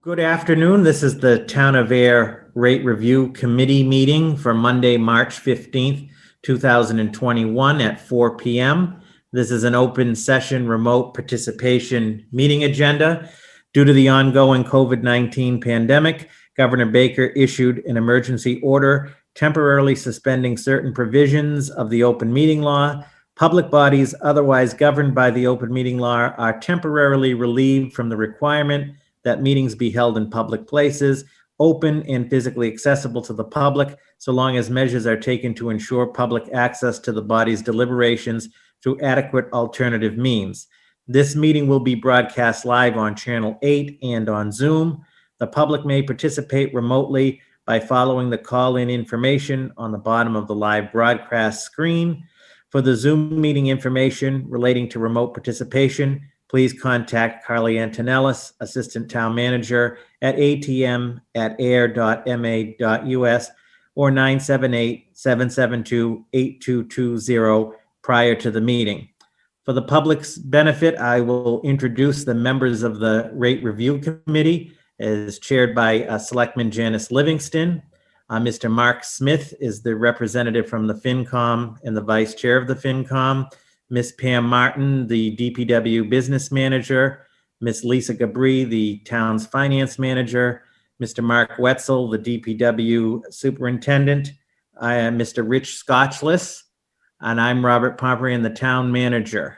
Good afternoon. This is the Town of Ayer Rate Review Committee meeting for Monday, March 15th, 2021 at 4 p.m. This is an open session remote participation meeting agenda. Due to the ongoing COVID-19 pandemic, Governor Baker issued an emergency order temporarily suspending certain provisions of the open meeting law. Public bodies otherwise governed by the open meeting law are temporarily relieved from the requirement that meetings be held in public places, open and physically accessible to the public, so long as measures are taken to ensure public access to the body's deliberations through adequate alternative means. This meeting will be broadcast live on Channel 8 and on Zoom. The public may participate remotely by following the call-in information on the bottom of the live broadcast screen. For the Zoom meeting information relating to remote participation, please contact Carly Antonellis, Assistant Town Manager, at atm@ayer.ma.us or 978-772-8220 prior to the meeting. For the public's benefit, I will introduce the members of the Rate Review Committee as chaired by Selectman Janice Livingston. Mr. Mark Smith is the representative from the FinCom and the Vice Chair of the FinCom. Ms. Pam Martin, the DPW Business Manager, Ms. Lisa Gabri, the Town's Finance Manager, Mr. Mark Wetzel, the DPW Superintendent, Mr. Rich Scotchless, and I'm Robert Pomperian, the Town Manager.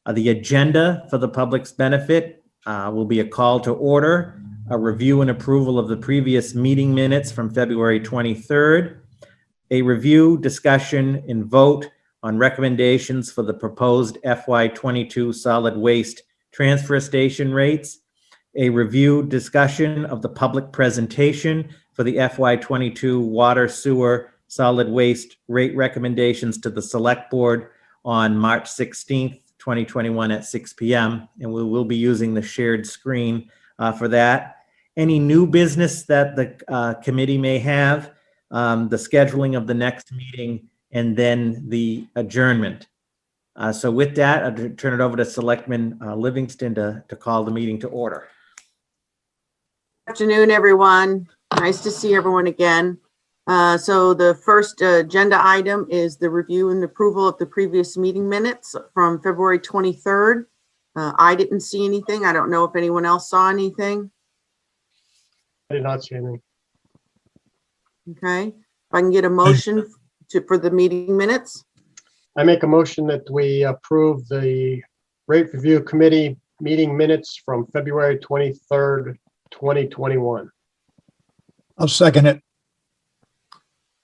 The agenda for the public's benefit will be a call to order, a review and approval of the previous meeting minutes from February 23rd, a review, discussion, and vote on recommendations for the proposed FY22 solid waste transfer station rates, a review discussion of the public presentation for the FY22 water sewer solid waste rate recommendations to the Select Board on March 16th, 2021 at 6 p.m. And we will be using the shared screen for that. Any new business that the committee may have, the scheduling of the next meeting, and then the adjournment. So with that, I'll turn it over to Selectman Livingston to call the meeting to order. Good afternoon, everyone. Nice to see everyone again. So the first agenda item is the review and approval of the previous meeting minutes from February 23rd. I didn't see anything. I don't know if anyone else saw anything. I did not see anything. Okay, if I can get a motion for the meeting minutes. I make a motion that we approve the Rate Review Committee meeting minutes from February 23rd, 2021. I'll second it.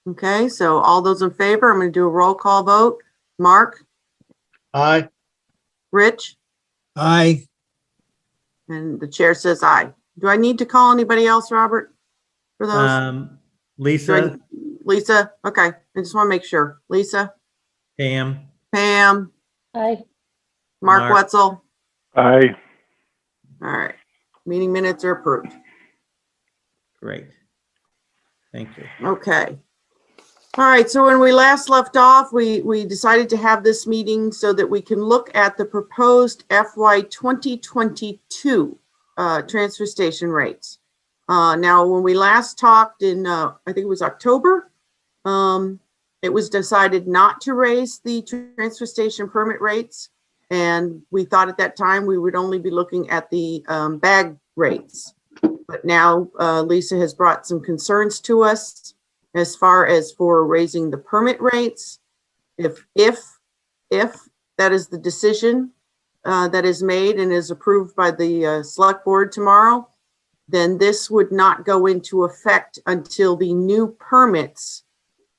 Okay, so all those in favor, I'm going to do a roll call vote. Mark? Aye. Rich? Aye. And the chair says aye. Do I need to call anybody else, Robert, for those? Lisa, Lisa? Okay, I just want to make sure. Lisa? Pam, Pam? Aye. Mark Wetzel? Aye. All right, meeting minutes are approved. great. Thank you. Okay. All right, so when we last left off, we decided to have this meeting so that we can look at the proposed FY 2022 transfer station rates. Now, when we last talked in, I think it was October, it was decided not to raise the transfer station permit rates. And we thought at that time we would only be looking at the bag rates. But now Lisa has brought some concerns to us as far as for raising the permit rates. If that is the decision that is made and is approved by the Select Board tomorrow, then this would not go into effect until the new permits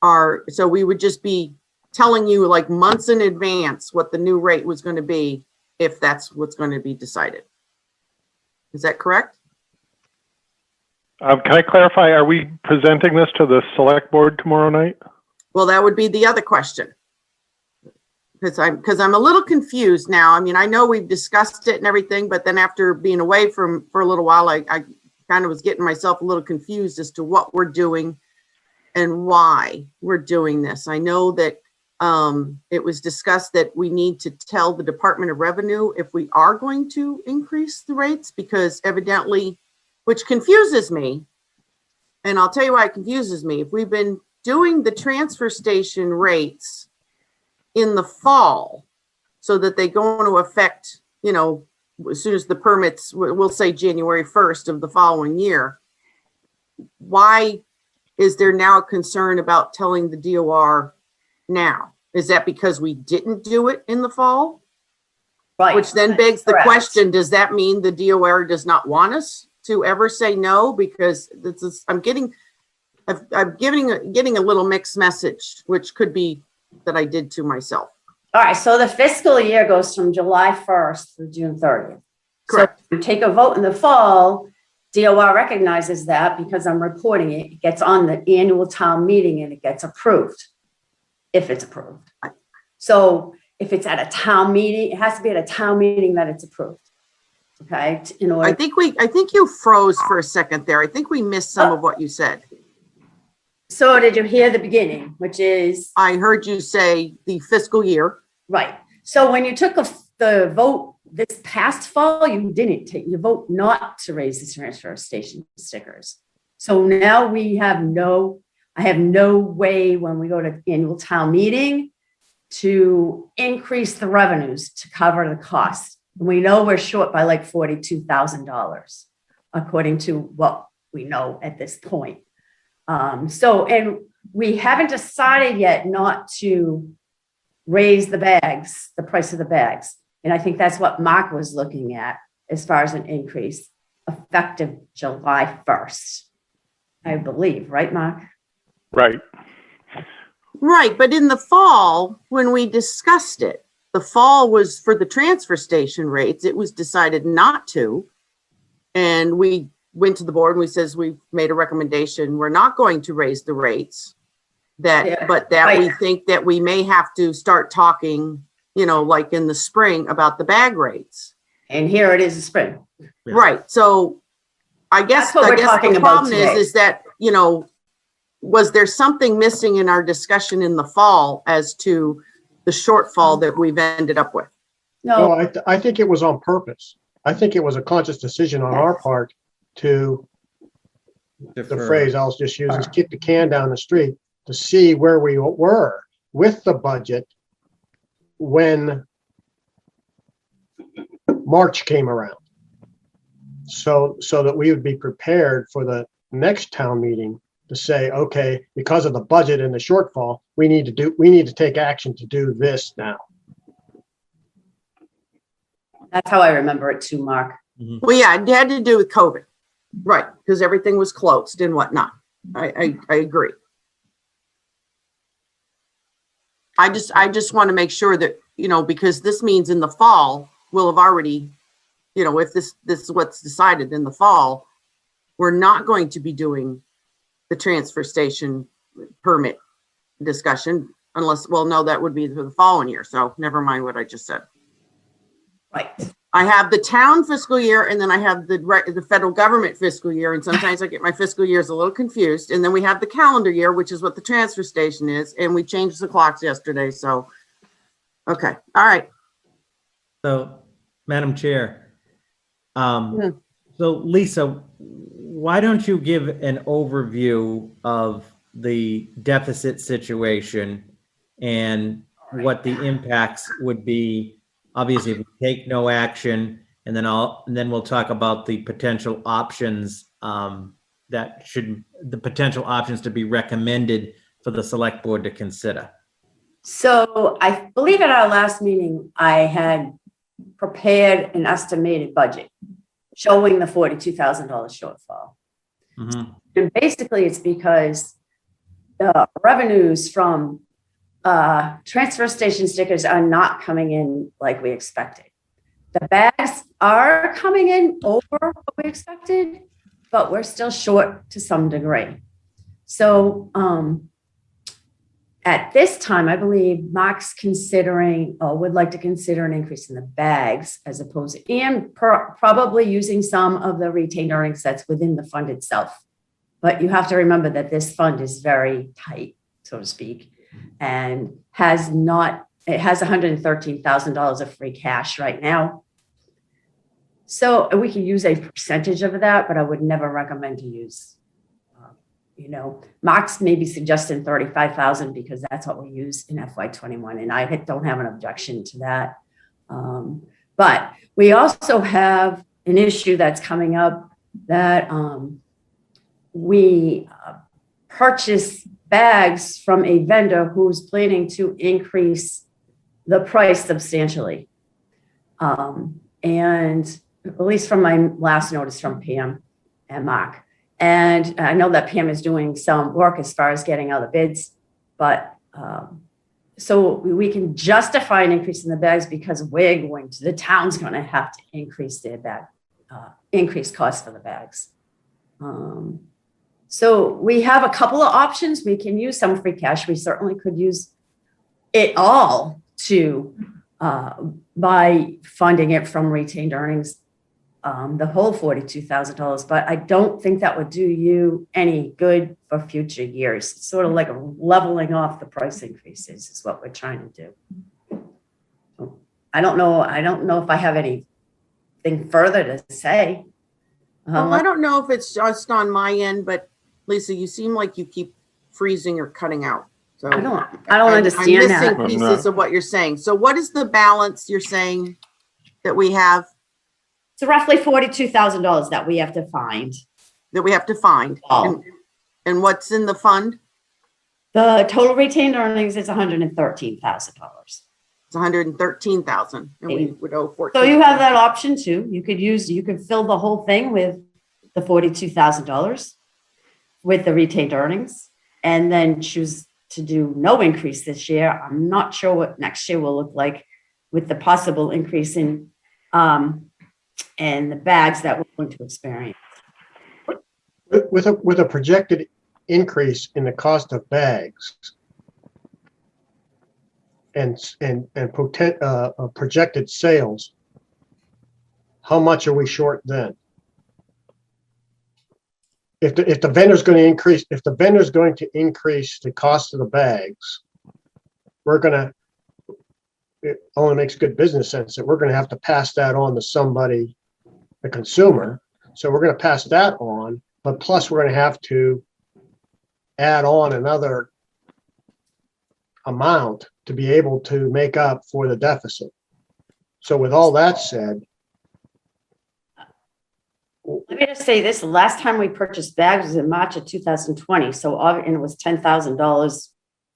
are, so we would just be telling you like months in advance what the new rate was going to be if that's what's going to be decided. Is that correct? Can I clarify, are we presenting this to the Select Board tomorrow night? Well, that would be the other question. Because I'm a little confused now. I mean, I know we've discussed it and everything, but then after being away for a little while, I kind of was getting myself a little confused as to what we're doing and why we're doing this. I know that it was discussed that we need to tell the Department of Revenue if we are going to increase the rates, because evidently which confuses me. And I'll tell you why it confuses me. If we've been doing the transfer station rates in the fall so that they go into effect, as soon as the permits, we'll say January 1st of the following year, why is there now a concern about telling the DOR now? Is that because we didn't do it in the fall? Right. Which then begs the Correct. question, does that mean the DOR does not want us to ever say no? Because I'm getting a little mixed message, which could be that I did to myself. All right, so the fiscal year goes from July 1st through June 30th. Correct. So you take a vote in the fall, DOR recognizes that because I'm reporting it, it gets on the annual town meeting and it gets approved, if it's approved. So if it's at a town meeting, it has to be at a town meeting that it's approved. Okay, in order. I think you froze for a second there. I think we missed some of what you said. So did you hear the beginning, which is? I heard you say the fiscal year. Right. So when you took the vote this past fall, you didn't take your vote not to raise the transfer station stickers. So now I have no way when we go to annual town meeting to increase the revenues to cover the cost. We know we're short by like $42,000, according to what we know at this point. And we haven't decided yet not to raise the price of the bags. And I think that's what Mark was looking at as far as an increase effective July 1st, I believe, right, Mark? Right. Right, but in the fall, when we discussed it, the fall was for the transfer station rates. It was decided not to. And we went to the board and we says, we've made a recommendation. We're not going to raise the rates but we think that we may have to start talking, like in the spring about the bag rates. And here it is in spring. Yeah. Right. So I guess the problem is that, was there something missing in our discussion in the fall as to the shortfall that we've ended up with? No, I think it was on purpose. I think it was a conscious decision on our part to, the phrase I was just using, is kick the can down the street to see where we were with the budget when March came around. So that we would be prepared for the next town meeting to say, okay, because of the budget and the shortfall, we need to take action to do this now. that's how I remember it too, Mark. Well, yeah, it had to do with COVID. Right. Because everything was closed and whatnot. I agree. I just want to make sure that, because this means in the fall, we'll have already, if this is what's decided in the fall, we're not going to be doing the transfer station permit discussion unless, well, no, that would be for the following year. So never mind what I just said. Right. I have the town fiscal year and then I have the federal government fiscal year. And sometimes I get my fiscal years a little confused. And then we have the calendar year, which is what the transfer station is. And we changed the clocks yesterday. So, okay. All right. So, Madam Chair, Yeah. so Lisa, why don't you give an overview of the deficit situation and what the impacts would be? Obviously, if we take no action, and then we'll talk about the potential options the potential options to be recommended for the select board to consider. So I believe at our last meeting, I had prepared an estimated budget showing the $42,000 shortfall. Mhm. And basically it's because the revenues from transfer station stickers are not coming in like we expected. The bags are coming in over what we expected, but we're still short to some degree. So at this time, I believe Mark's considering or would like to consider an increase in the bags as opposed to, and probably using some of the retained earnings that's within the fund itself. But you have to remember that this fund is very tight, so to speak, and it has $113,000 of free cash right now. So we can use a percentage of that, but I would never recommend to use, Mark's maybe suggesting 35,000 because that's what we use in FY21, and I don't have an objection to that. But we also have an issue that's coming up that we purchase bags from a vendor who's planning to increase the price substantially. And at least from my last notice from Pam and Mark. And I know that Pam is doing some work as far as getting other bids, but so we can justify an increase in the bags because the town's going to have to increase their bag, increase costs for the bags. So we have a couple of options. We can use some free cash. We certainly could use it all to by funding it from retained earnings, the whole $42,000. But I don't think that would do you any good for future years. It's sort of like a leveling off the price increases is what we're trying to do. So I don't know if I have anything further to say. Well, I don't know if it's just on my end, but Lisa, you seem like you keep freezing or cutting out. So I don't understand I'm that. missing pieces of what you're saying. So what is the balance you're saying that we have? It's roughly $42,000 that we have to find. Oh. And what's in the fund? The total retained earnings is $113,000. It's 113,000 and we would owe 14. So you have that option too. You could fill the whole thing with the $42,000 with the retained earnings and then choose to do no increase this year. I'm not sure what next year will look like with the possible increase in and the bags that we're going to experience. With a projected increase in the cost of bags and projected sales, how much are we short then? If the vendor's going to increase the cost of the bags, it only makes good business sense that we're going to have to pass that on to somebody, the consumer. So we're going to pass that on, but plus we're going to have to add on another amount to be able to make up for the deficit. So with all that said, let me just say this: the last time we purchased bags was in March of 2020. And it was $10,000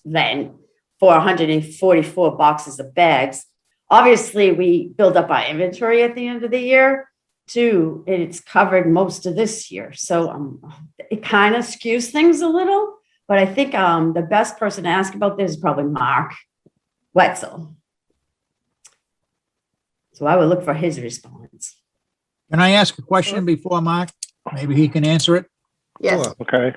then for 144 boxes of bags. Obviously, we build up our inventory at the end of the year too, and it's covered most of this year. So it kind of skews things a little, but I think the best person to ask about this is probably Mark Wetzel. So I would look for his response. Can I ask a question before Mark? Maybe he can answer it. Yes. Sure. Okay.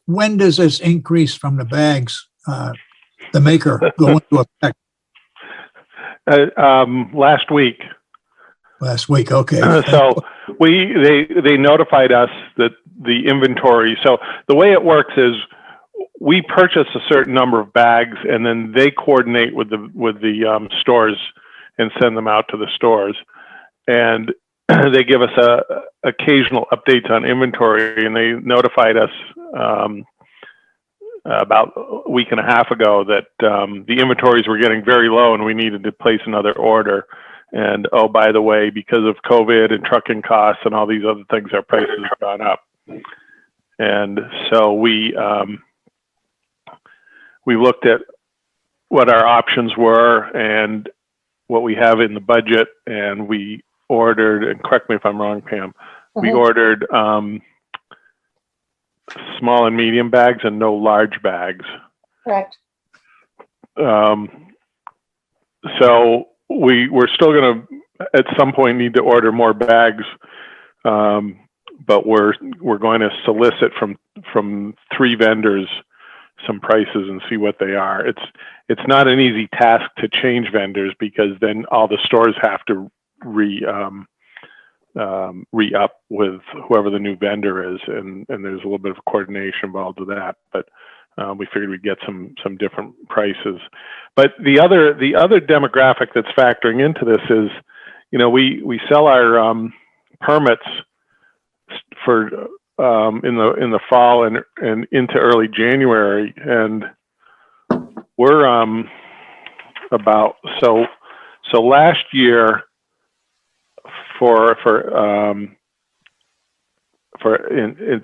When does this increase from the bags, the maker, go into effect? Last week. Last week, okay. So they notified us that the inventory. So the way it works is we purchase a certain number of bags, and then they coordinate with the stores and send them out to the stores. And they give us occasional updates on inventory, and they notified us about a week and a half ago that the inventories were getting very low and we needed to place another order. And oh, by the way, because of COVID and trucking costs and all these other things, our prices have gone up. And so we looked at what our options were and what we have in the budget, and we ordered, and correct me if I'm wrong, Pam, we ordered small and medium bags and no large bags. Correct. So we're still going to, at some point, need to order more bags, but we're going to solicit from 3 vendors some prices and see what they are. It's not an easy task to change vendors because then all the stores have to re-up with whoever the new vendor is, and there's a little bit of coordination involved with that. But we figured we'd get some different prices. But the other demographic that's factoring into this is, we sell our permits for in the fall and into early January, and we're about so last year at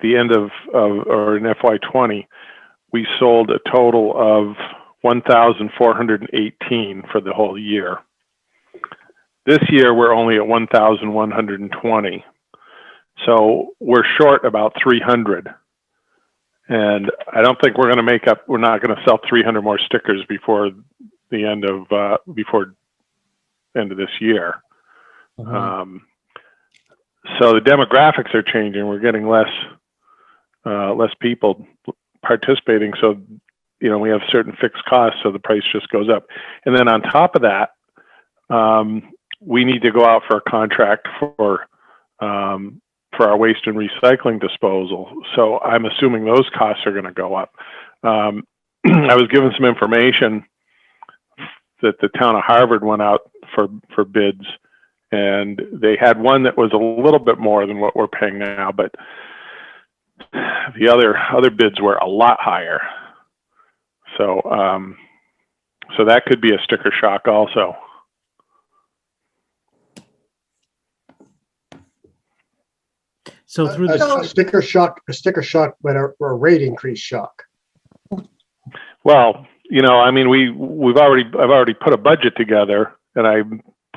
the end of or in FY20, we sold a total of 1,418 for the whole year. This year we're only at 1,120. So we're short about 300. And I don't think we're going to we're not going to sell 300 more stickers before the end of this year. So the demographics are changing. We're getting less people participating. So, we have certain fixed costs, so the price just goes up. And then on top of that, we need to go out for a contract for our waste and recycling disposal. So I'm assuming those costs are going to go up. I was given some information that the town of Harvard went out for bids, and they had one that was a little bit more than what we're paying now, but the other bids were a lot higher. So so that could be a sticker shock also. So through the A sticker shock, but a rate increase shock. Well, I've already put a budget together, and I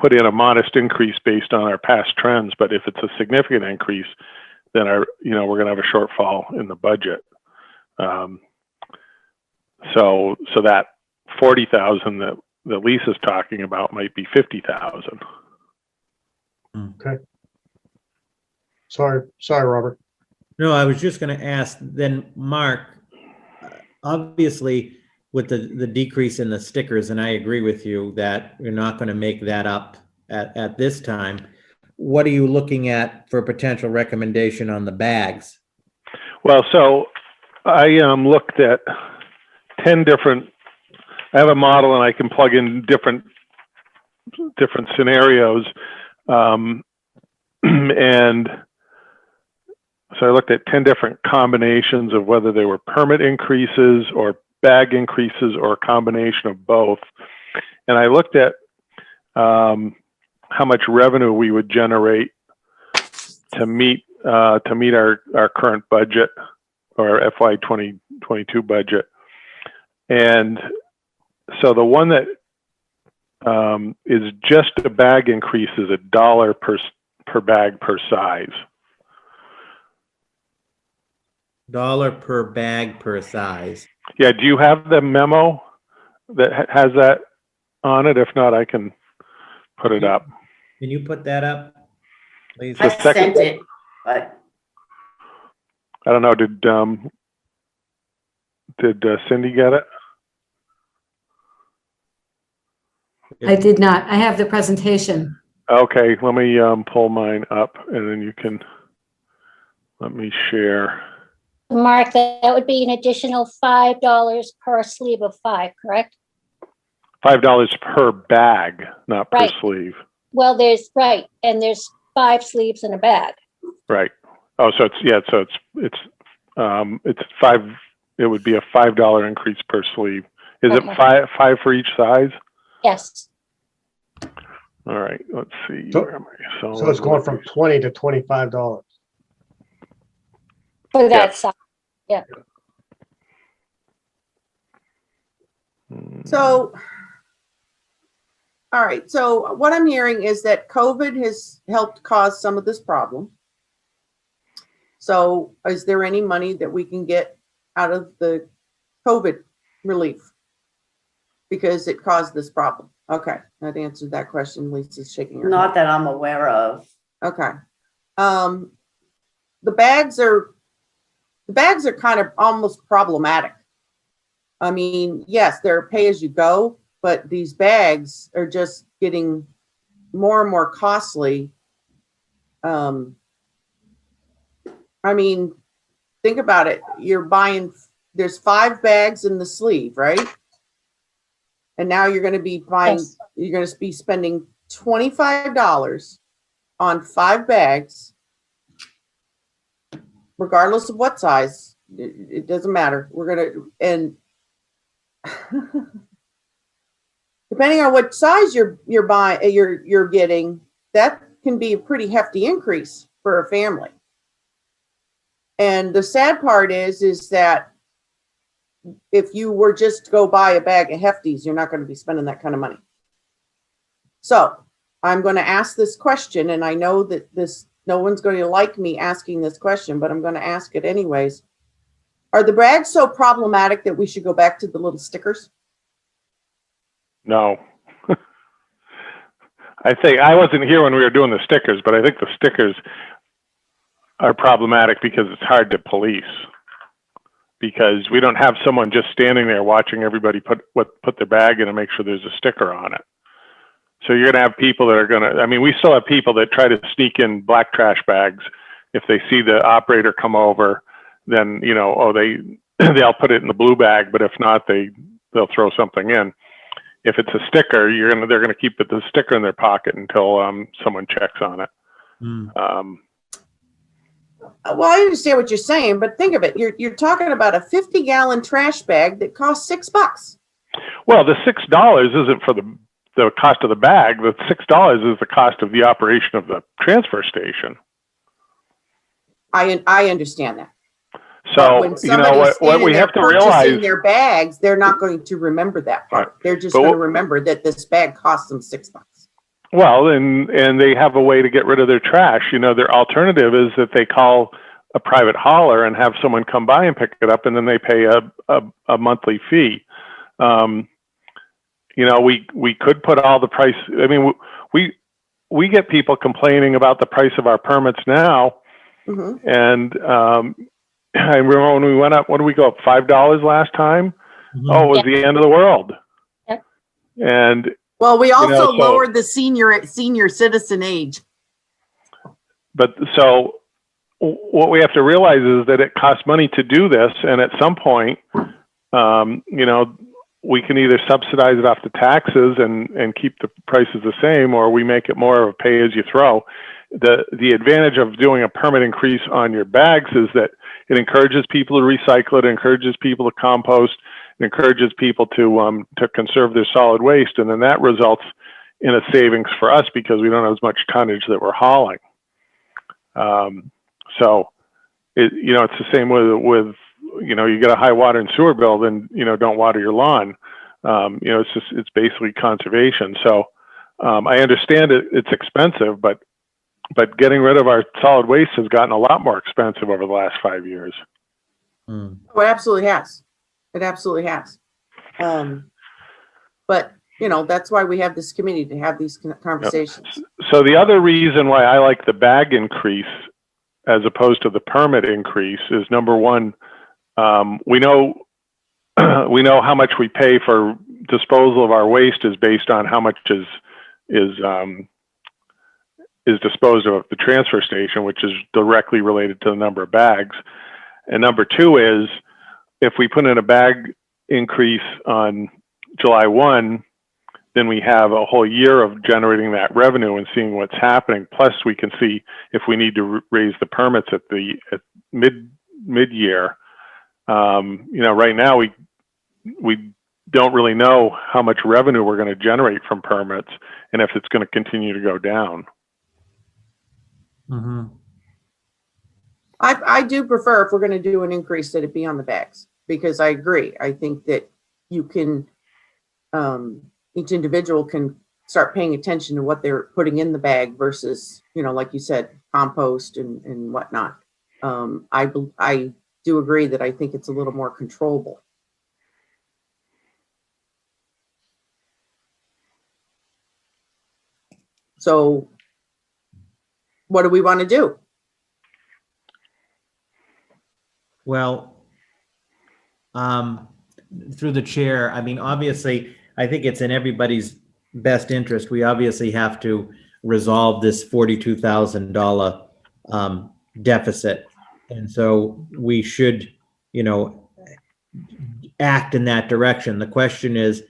put in a modest increase based on our past trends. But if it's a significant increase, then we're going to have a shortfall in the budget. So that 40,000 that Lisa's talking about might be 50,000. Okay. Sorry, Robert. No, I was just going to ask then, Mark, obviously with the decrease in the stickers, and I agree with you that you're not going to make that up at this time. What are you looking at for a potential recommendation on the bags? Well, so I looked at 10 different, I have a model and I can plug in different scenarios. And so I looked at 10 different combinations of whether they were permit increases or bag increases or a combination of both. And I looked at how much revenue we would generate to meet our current budget or FY 2022 budget. And so the one that is just a bag increase is $1 per bag per size. $1 per bag per size. Yeah, do you have the memo that has that on it? If not, I can put it up. Can you put that up, please? I sent it, but I don't know, did Cindy get it? I did not. I have the presentation. Okay, let me pull mine up and then you can let me share. Mark, that would be an additional $5 per sleeve of 5, correct? $5 per bag, not per Right. sleeve. Well, there's 5 sleeves in a bag. Right. Oh, so it's 5. It would be a $5 increase per sleeve. Is Okay. it five for each size? Yes. All right. Let's see. So- Where am I? So it's going from $20 to $25. For that size. So, all right, so what I'm hearing is that COVID has helped cause some of this problem. So is there any money that we can get out of the COVID relief? Because it caused this problem. Okay, that answered that question. Lisa's shaking her not that I'm aware of. head. Okay. The bags are kind of almost problematic. I mean, yes, they're pay as you go, but these bags are just getting more and more costly. I mean, think about it. You're buying, there's 5 bags in the sleeve, right? And now you're going to be buying, Yes. you're going to be spending $25 on 5 bags, regardless of what size, it doesn't matter. We're gonna, and depending on what size you're buying, you're getting, that can be a pretty hefty increase for a family. And the sad part is that if you were just to go buy a bag of Hefties, you're not going to be spending that kind of money. So I'm going to ask this question, and I know that no one's going to like me asking this question, but I'm going to ask it anyways. Are the bags so problematic that we should go back to the little stickers? No. I think, I wasn't here when we were doing the stickers, but I think the stickers are problematic because it's hard to police. Because we don't have someone just standing there watching everybody put their bag in and make sure there's a sticker on it. So you're gonna have people that are gonna, I mean, we still have people that try to sneak in black trash bags. If they see the operator come over, then, you know, oh, they'll put it in the blue bag, but if not, they'll throw something in. If it's a sticker, they're gonna keep the sticker in their pocket until someone checks on it. Well, I understand what you're saying, but think of it. You're talking about a 50-gallon trash bag that costs $6. Well, the $6 isn't for the cost of the bag. The $6 is the cost of the operation of the transfer station. I understand that. So, you know, what we have to realize, purchasing their bags, they're not going to remember that part. Right. They're just going to remember that this bag cost them $6. well, and they have a way to get rid of their trash. You know, their alternative is that they call a private hauler and have someone come by and pick it up, and then they pay a monthly fee. You know, we could put all the price. I mean, we get people complaining about the price of our permits now, and I remember when we went up. What did we go up? $5 last time. Oh, it was the end of the world. Yep. And Well, we also so- lowered the senior citizen age. But so what we have to realize is that it costs money to do this, and at some point, you know, we can either subsidize it off the taxes and keep the prices the same, or we make it more of a pay as you throw. The advantage of doing a permit increase on your bags is that it encourages people to recycle, it encourages people to compost, it encourages people to conserve their solid waste, and then that results in a savings for us because we don't have as much tonnage that we're hauling. So, you know, it's the same with you know, you get a high water and sewer bill, then, you know, don't water your lawn. You know, it's basically conservation. So I understand it's expensive, but getting rid of our solid waste has gotten a lot more expensive over the last 5 years. Oh, it absolutely has. It absolutely has. But, you know, that's why we have this committee, to have these conversations. So the other reason why I like the bag increase as opposed to the permit increase is, number one, we know how much we pay for disposal of our waste is based on how much is disposed of at the transfer station, which is directly related to the number of bags. And number two is, if we put in a bag increase on July 1, then we have a whole year of generating that revenue and seeing what's happening. Plus, we can see if we need to raise the permits at mid-year. You know, right now we don't really know how much revenue we're going to generate from permits and if it's going to continue to go down. I do prefer, if we're going to do an increase, that it be on the bags, because I agree. I think that you can, each individual can start paying attention to what they're putting in the bag versus, you know, like you said, compost and whatnot. I do agree that I think it's a little more controllable. So what do we want to do? Well, through the chair, I mean, obviously, I think it's in everybody's best interest. We obviously have to resolve this $42,000 deficit. And so we should, you know, act in that direction. The question is,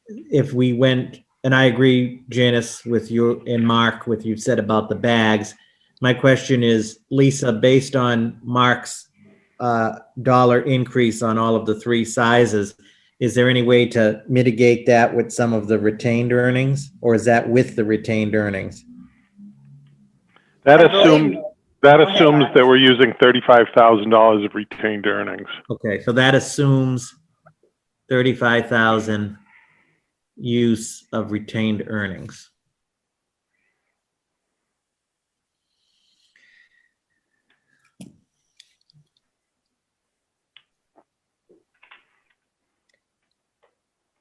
if we went and I agree, Janice, with you and Mark, with you said about the bags. My question is, Lisa, based on Mark's dollar increase on all of the three sizes, is there any way to mitigate that with some of the retained earnings, or is that with the retained earnings? That I believe- assumes ahead. that we're using $35,000 of retained earnings. Okay, so that assumes 35,000 use of retained earnings.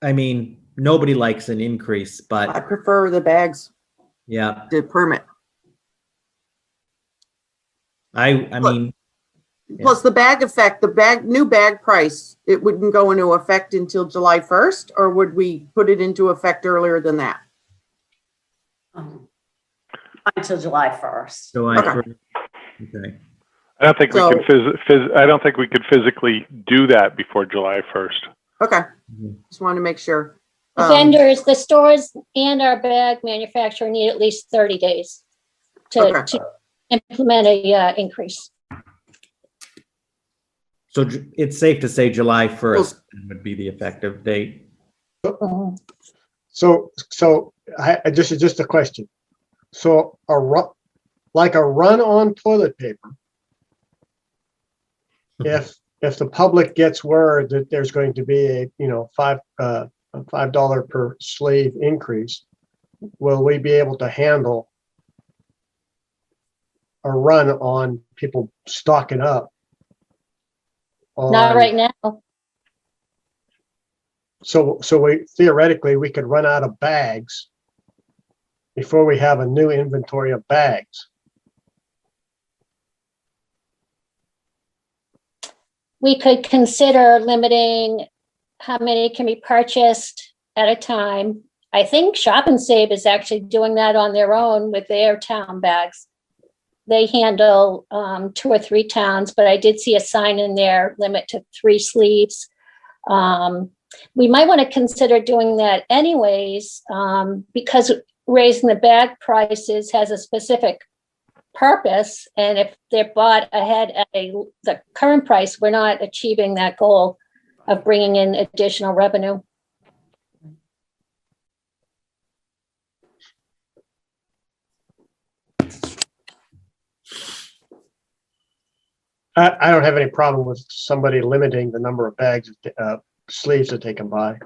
I mean, nobody likes an increase, I but prefer the bags yeah, to permit. I mean, Plus the bag effect, new bag price, it wouldn't go into effect until July 1st, or would we put it into effect earlier than that? Until July 1st. so okay. I don't think we So- can I don't think we could physically do that before July 1st. Okay, Mhm. just want to make sure. The vendors, the stores and our bag manufacturer need at least 30 days Okay. to implement a increase. So it's safe to say July 1st would be the effective date. Mhm. So this is just a question. So like a run on toilet paper, if the public gets word that there's going to be a $5 per sleeve increase, will we be able to handle a run on people stocking up? Not right now. So we theoretically we could run out of bags before we have a new inventory of bags. We could consider limiting how many can be purchased at a time. I think Shop and Save is actually doing that on their own with their town bags. They handle 2 or 3 towns, but I did see a sign in there, limit to 3 sleeves. We might want to consider doing that anyways, because raising the bag prices has a specific purpose. And if they're bought ahead at the current price, we're not achieving that goal of bringing in additional revenue. I don't have any problem with somebody limiting the number of bags, sleeves that they can buy.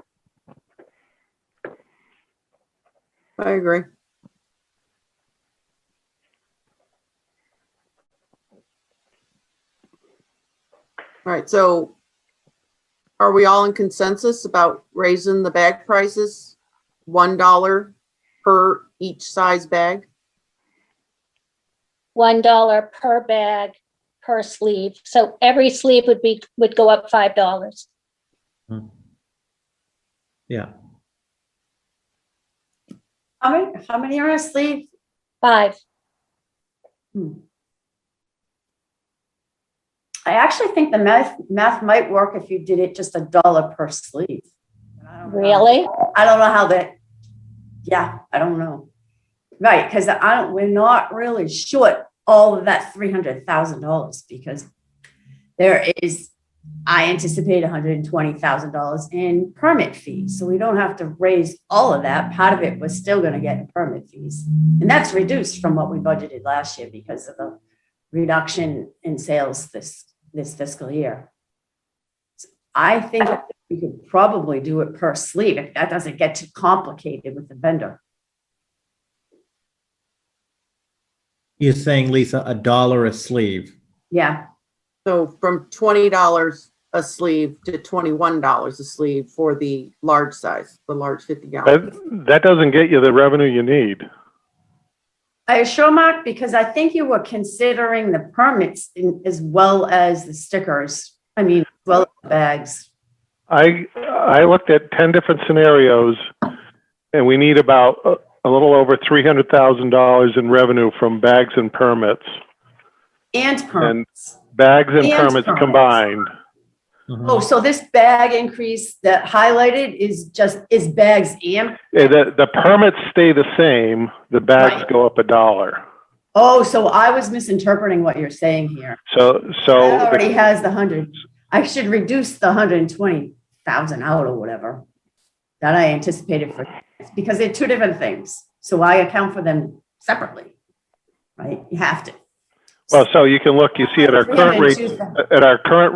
I agree. All right, so are we all in consensus about raising the bag prices? $1 per each size bag? $1 per bag per sleeve. So every sleeve would go up $5. Yeah. How many are a sleeve? 5. I actually think the math might work if you did it just $1 per sleeve. I don't know. Really? I don't know how that, yeah, I don't know. Right, because we're not really short all of that $300,000 because there is, I anticipate $120,000 in permit fees. So we don't have to raise all of that. Part of it was still going to get in permit fees. And that's reduced from what we budgeted last year because of the reduction in sales this fiscal year. So I think we could probably do it per sleeve if that doesn't get too complicated with the vendor. You're saying, Lisa, $1 a sleeve? Yeah. So from $20 a sleeve to $21 a sleeve for the large size, the large 50-gallon. That doesn't get you the revenue you need. Are you sure, Mark? Because I think you were considering the permits as well as the stickers. I mean, as well as the bags. I looked at 10 different scenarios, and we need about a little over $300,000 in revenue from bags and permits. And permits. Bags and And permits permits. combined. Oh, so this bag increase that highlighted is bags and, Yeah, the permits stay the same, the bags Right. go up $1. oh, so I was misinterpreting what you're saying here. So, That already has the 100. I should reduce the 120,000 out or whatever that I anticipated for, because they're two different things. So I account for them separately, right? You have to. well, so you can look, you see at our current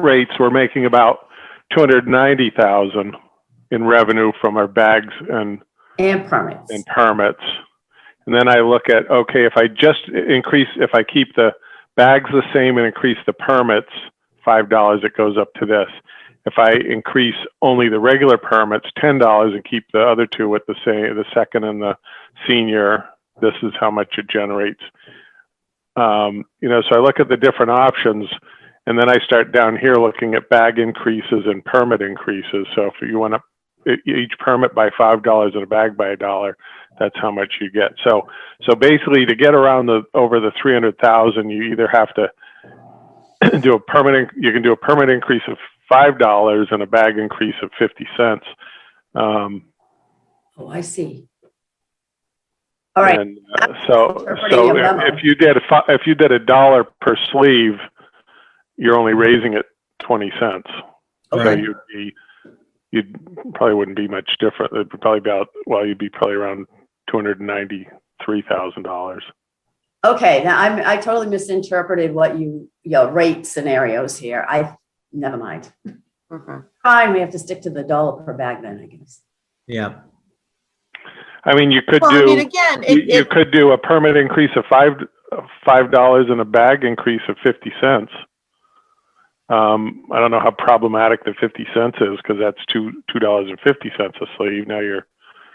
rates, we're making about 290,000 in revenue from our bags and permits. permits. And then I look at, okay, if I keep the bags the same and increase the permits $5, it goes up to this. If I increase only the regular permits $10 and keep the other two with the same, the second and the senior, this is how much it generates. So I look at the different options, and then I start down here looking at bag increases and permit increases. So if you want to each permit by $5 and a bag by $1, that's how much you get. So basically, to get around over the 300,000, you either have to do a permit. You can do a permit increase of $5 and a bag increase of 50 cents. Oh, I see. All right. And so if you did $1 per sleeve, you're only raising it 20 cents. Okay. So you'd probably wouldn't be much different. It'd probably you'd be probably around $293,000. Okay, now I totally misinterpreted what rate scenarios here. Never mind. Okay. Fine, we have to stick to the $1 per bag then, I guess. Yeah. I mean, you could you could do a permit increase of $5 and a bag increase of 50 cents. I don't know how problematic the 50 cents is, because that's $2.50 a sleeve. Now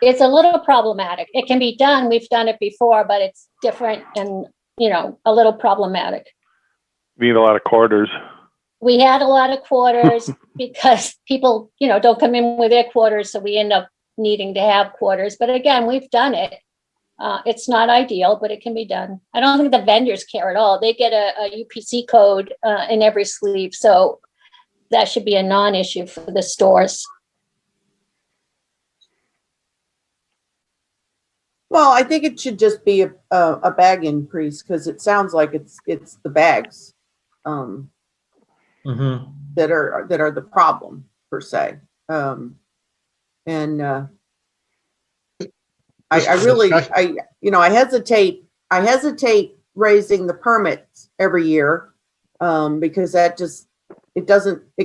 It's a little problematic. It can be done. We've done it before, but it's different and, a little problematic. need a lot of quarters. We had a lot of quarters because people, don't come in with their quarters. So we end up needing to have quarters. But again, we've done it. It's not ideal, but it can be done. I don't think the vendors care at all. They get a UPC code in every sleeve. So that should be a non-issue for the stores. Well, I think it should just be a bag increase, because it sounds like it's the bags Mm-hmm. that are the problem per se. I hesitate raising the permits every year, because it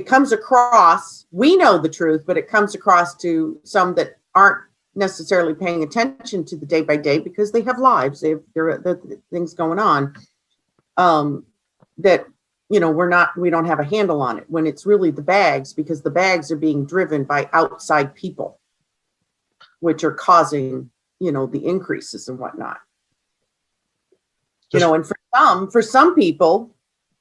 comes across, we know the truth, but it comes across to some that aren't necessarily paying attention to the day by day, because they have lives, there are things going on, that we don't have a handle on it, when it's really the bags, because the bags are being driven by outside people, which are causing the increases and whatnot. And for some people,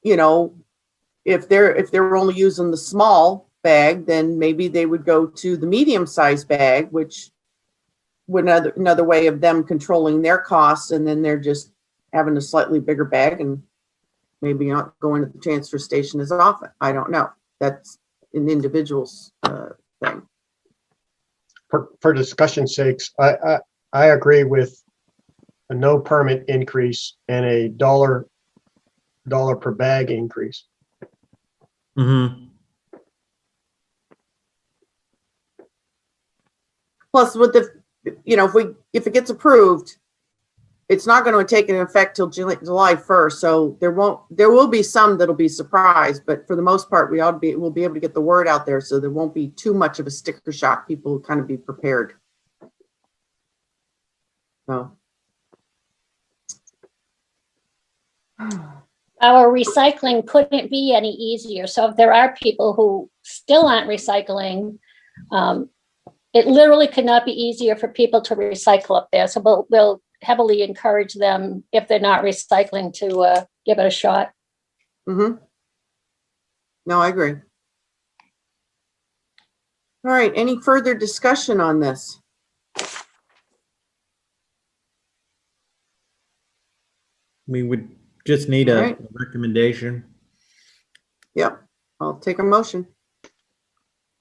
if they're only using the small bag, then maybe they would go to the medium-sized bag, which would another way of them controlling their costs, and then they're just having a slightly bigger bag and maybe not going to the transfer station as often. I don't know. That's an individual's thing. For discussion's sakes, I agree with a no permit increase and a dollar per bag increase. Mm-hmm. Plus, with if it gets approved, it's not going to take an effect till July 1st. So there will be some that'll be surprised, but for the most part, we'll be able to get the word out there, so there won't be too much of a sticker shock. People will kind of be prepared. So. Our recycling couldn't be any easier. So if there are people who still aren't recycling, it literally could not be easier for people to recycle up there. So we'll heavily encourage them, if they're not recycling, to give it a shot. Mm-hmm. No, I agree. All right. Any further discussion on this? We would just need All a right. recommendation. Yep. I'll take a motion.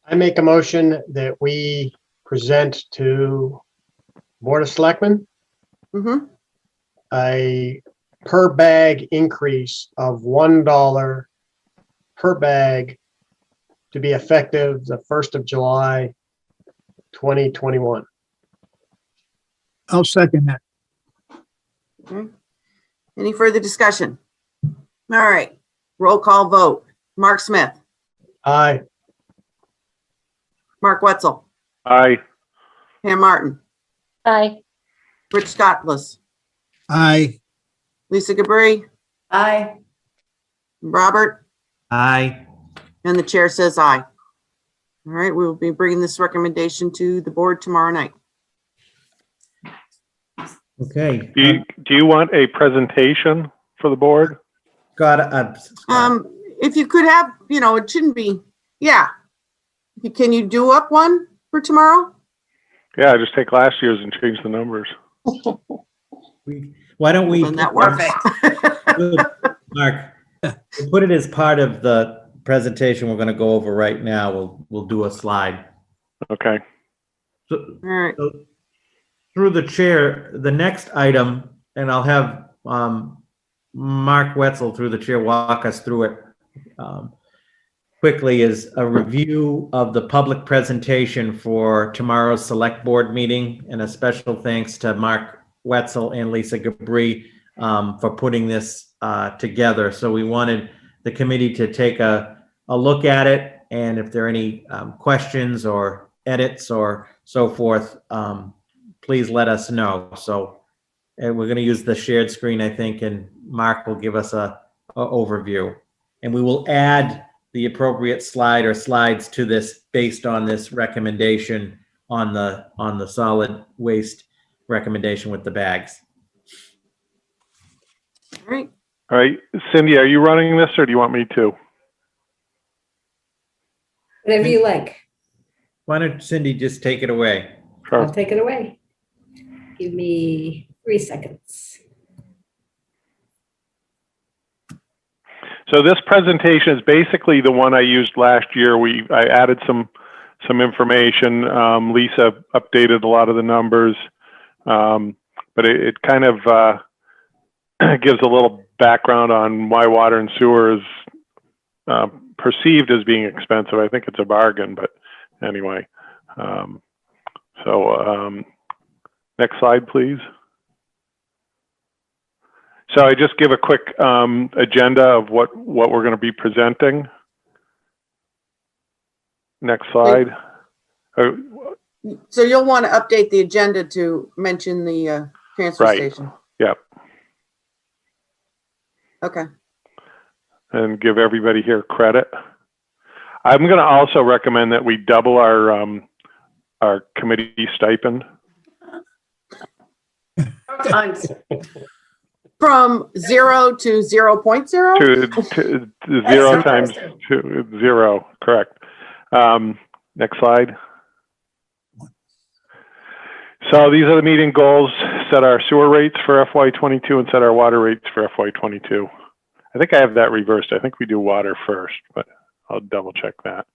I make a motion that we present to Board of Selectmen Mm-hmm. a per bag increase of $1 per bag to be effective the 1st of July, 2021. I'll second that. Okay. Any further discussion? All right, roll call vote. Mark Smith, Aye. Mark Wetzel, Aye. Pam Martin, Aye. Rich Scottless, Aye. Lisa Gabri, Aye. Robert, Aye. and the chair says aye. All right, we will be bringing this recommendation to the board tomorrow night. Okay. Do you want a presentation for the board? Scott, If you could have, it shouldn't be, yeah. Can you do up one for tomorrow? Yeah, just take last year's and change the numbers. why don't we? Then that works. Mark, we'll put it as part of the presentation we're going to go over right now. We'll do a slide. Okay. So, All right, so through the chair, the next item, and I'll have Mark Wetzel through the chair walk us through it quickly, is a review of the public presentation for tomorrow's select board meeting, and a special thanks to Mark Wetzel and Lisa Gabri for putting this together. So we wanted the committee to take a look at it, and if there are any questions or edits or so forth, please let us know. So we're going to use the shared screen, I think, and Mark will give us a overview. And we will add the appropriate slide or slides to this based on this recommendation on the solid waste recommendation with the bags. all right. All right. Cindy, are you running this or do you want me to? Whatever you like. Why don't Cindy just take it away? Sure. I'll take it away. Give me 3 seconds. So this presentation is basically the one I used last year. I added some information. Lisa updated a lot of the numbers, but it kind of gives a little background on why water and sewer is perceived as being expensive. I think it's a bargain, but anyway. Next slide, please. So I just give a quick agenda of what we're going to be presenting. Next slide. So you'll want to update the agenda to mention the transfer Right. station. Yep. Okay. And give everybody here credit. I'm going to also recommend that we double our committee stipend. Thanks. From 0 to 0.0? To 0 times 0, correct. Next slide. So these are the meeting goals: set our sewer rates for FY22 and set our water rates for FY22. I think I have that reversed. I think we do water first, but I'll double check that.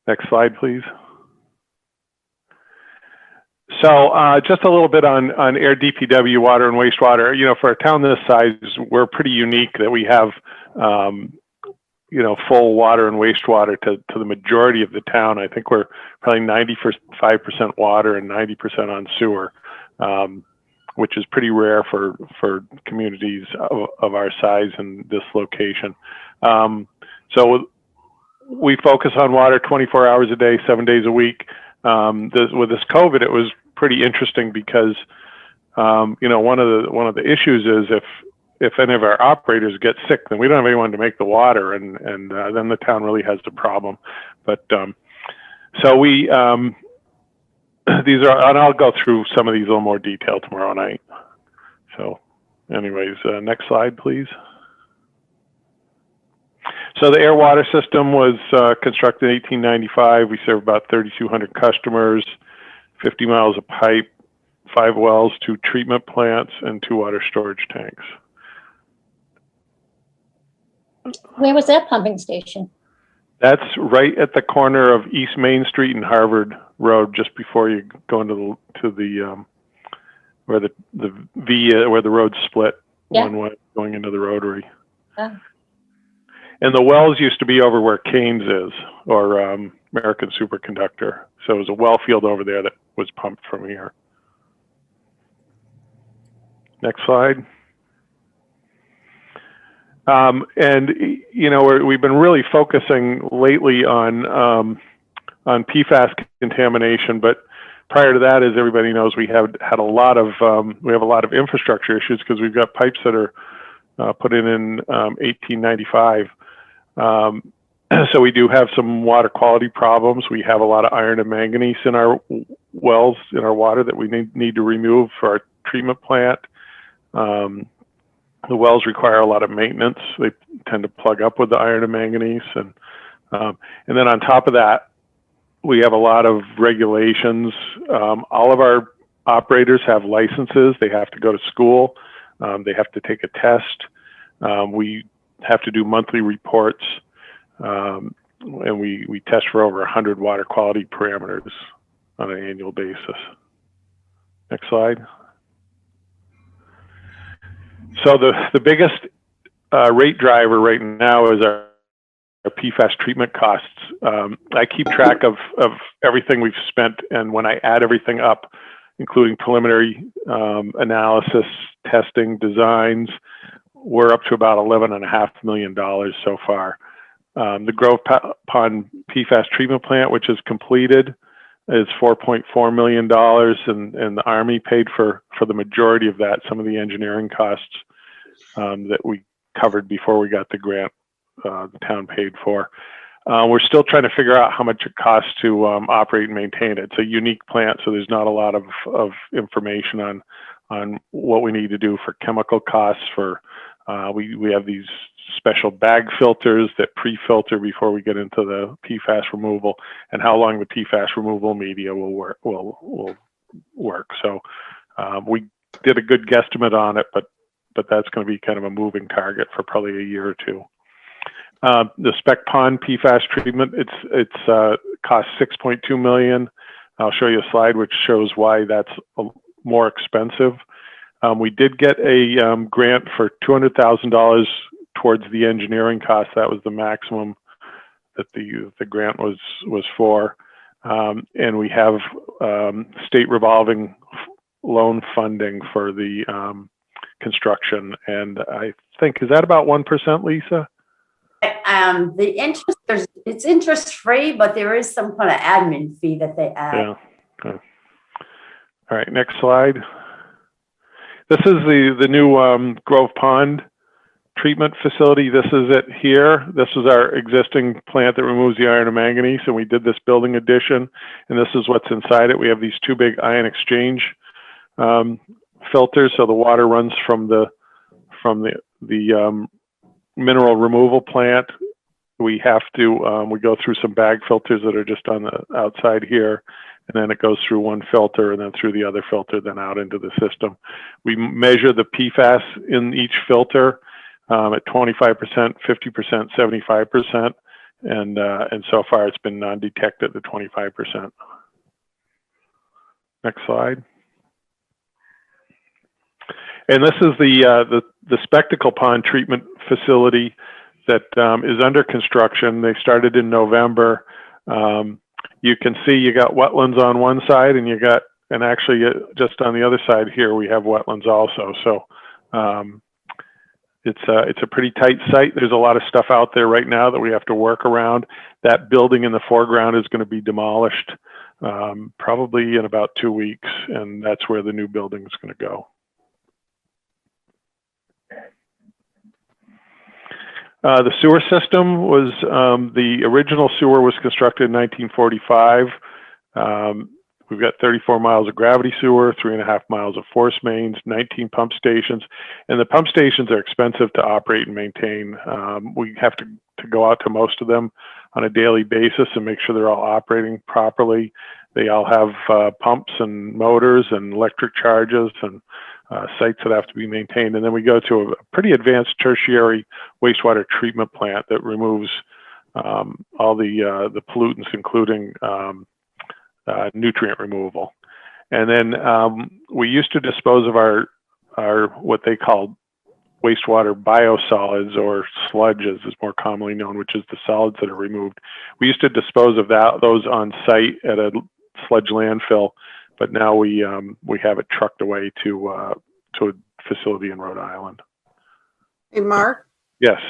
Next slide, please. So just a little bit on Ayer DPW, water and wastewater. For a town this size, we're pretty unique that we have, full water and wastewater to the majority of the town. I think we're probably 95% water and 90% on sewer, which is pretty rare for communities of our size and this location. So we focus on water 24 hours a day, 7 days a week. With this COVID, it was pretty interesting because, one of the issues is if any of our operators get sick, then we don't have anyone to make the water, and then the town really has a problem. But so we these are, and I'll go through some of these a little more detail tomorrow night. So, anyways, next slide, please. So the Ayer water system was constructed in 1895. We serve about 3,200 customers, 50 miles of pipe, 5 wells, 2 treatment plants, and 2 water storage tanks. Where was that pumping station? That's right at the corner of East Main Street and Harvard Road, just before you go into the where where the road split Yeah. one way going into the Rotary. Oh. And the wells used to be over where Canes is, or American Superconductor. So it was a well field over there that was pumped from here. Next slide. And you know, we've been really focusing lately on PFAS contamination, but prior to that, as everybody knows, we have had a lot of infrastructure issues because we've got pipes that are put in 1895. So we do have some water quality problems. We have a lot of iron and manganese in our wells, in our water, that we need to remove for our treatment plant. The wells require a lot of maintenance. They tend to plug up with the iron and manganese. And then on top of that, we have a lot of regulations. All of our operators have licenses. They have to go to school. They have to take a test. We have to do monthly reports. And we test for over 100 water quality parameters on an annual basis. Next slide. So the biggest rate driver right now is our PFAS treatment costs. I keep track of everything we've spent, and when I add everything up, including preliminary analysis, testing, designs, we're up to about $11.5 million so far. The Grove Pond PFAS treatment plant, which is completed, is $4.4 million, and the Army paid for the majority of that. Some of the engineering costs that we covered before we got the grant, the town paid for. We're still trying to figure out how much it costs to operate and maintain it. It's a unique plant, so there's not a lot of information on what we need to do for chemical costs. We have these special bag filters that pre-filter before we get into the PFAS removal, and how long the PFAS removal media will work. So we did a good guesstimate on it, but that's going to be kind of a moving target for probably a year or two. The Spec Pond PFAS treatment, it's cost $6.2 million. I'll show you a slide which shows why that's more expensive. We did get a grant for $200,000 towards the engineering cost. That was the maximum that the grant was for. And we have state revolving loan funding for the construction. And I think, is that about 1%, Lisa? The interest, it's interest free, but there is some kind of admin fee that they add. Yeah. Okay. All right, next slide. This is the new Grove Pond treatment facility. This is it here. This is our existing plant that removes the iron and manganese, and we did this building addition, and this is what's inside it. We have these two big ion exchange filters, so the water runs from the mineral removal plant. We have to we go through some bag filters that are just on the outside here, and then it goes through one filter and then through the other filter, then out into the system. We measure the PFAS in each filter at 25%, 50%, 75%, and so far it's been non-detected at 25%. Next slide. And this is the Spectacle Pond treatment facility that is under construction. They started in November. You can see you got wetlands on one side, and actually just on the other side here we have wetlands also. So it's a pretty tight site. There's a lot of stuff out there right now that we have to work around. That building in the foreground is going to be demolished probably in about 2 weeks, and that's where the new building is going to go. The sewer system was, the original sewer was constructed in 1945. We've got 34 miles of gravity sewer, 3.5 miles of force mains, 19 pump stations, and the pump stations are expensive to operate and maintain. We have to go out to most of them on a daily basis and make sure they're all operating properly. They all have pumps and motors and electric charges and sites that have to be maintained. And then we go to a pretty advanced tertiary wastewater treatment plant that removes all the pollutants, including nutrient removal. And then we used to dispose of our what they call wastewater biosolids, or sludge as is more commonly known, which is the solids that are removed. We used to dispose of those on site at a sludge landfill, but now we have it trucked away to a facility in Rhode Island. Hey, Mark? Yes.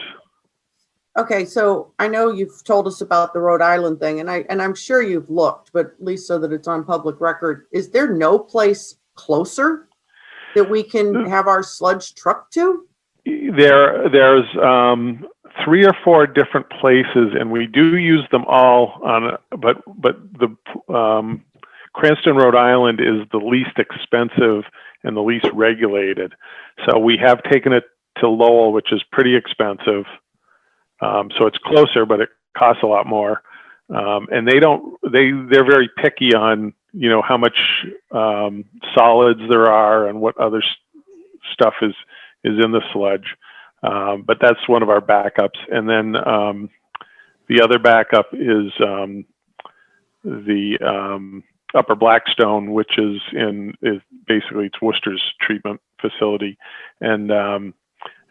Okay, so I know you've told us about the Rhode Island thing, and I'm sure you've looked, but at least so that it's on public record. Is there no place closer that we can have our sludge trucked to? There's 3 or 4 different places, and we do use them all on. But the Cranston, Rhode Island, is the least expensive and the least regulated. So we have taken it to Lowell, which is pretty expensive. So it's closer, but it costs a lot more. And they're very picky on, how much solids there are and what other stuff is in the sludge. But that's one of our backups. And then the other backup is the Upper Blackstone, which is basically it's Worcester's treatment facility. And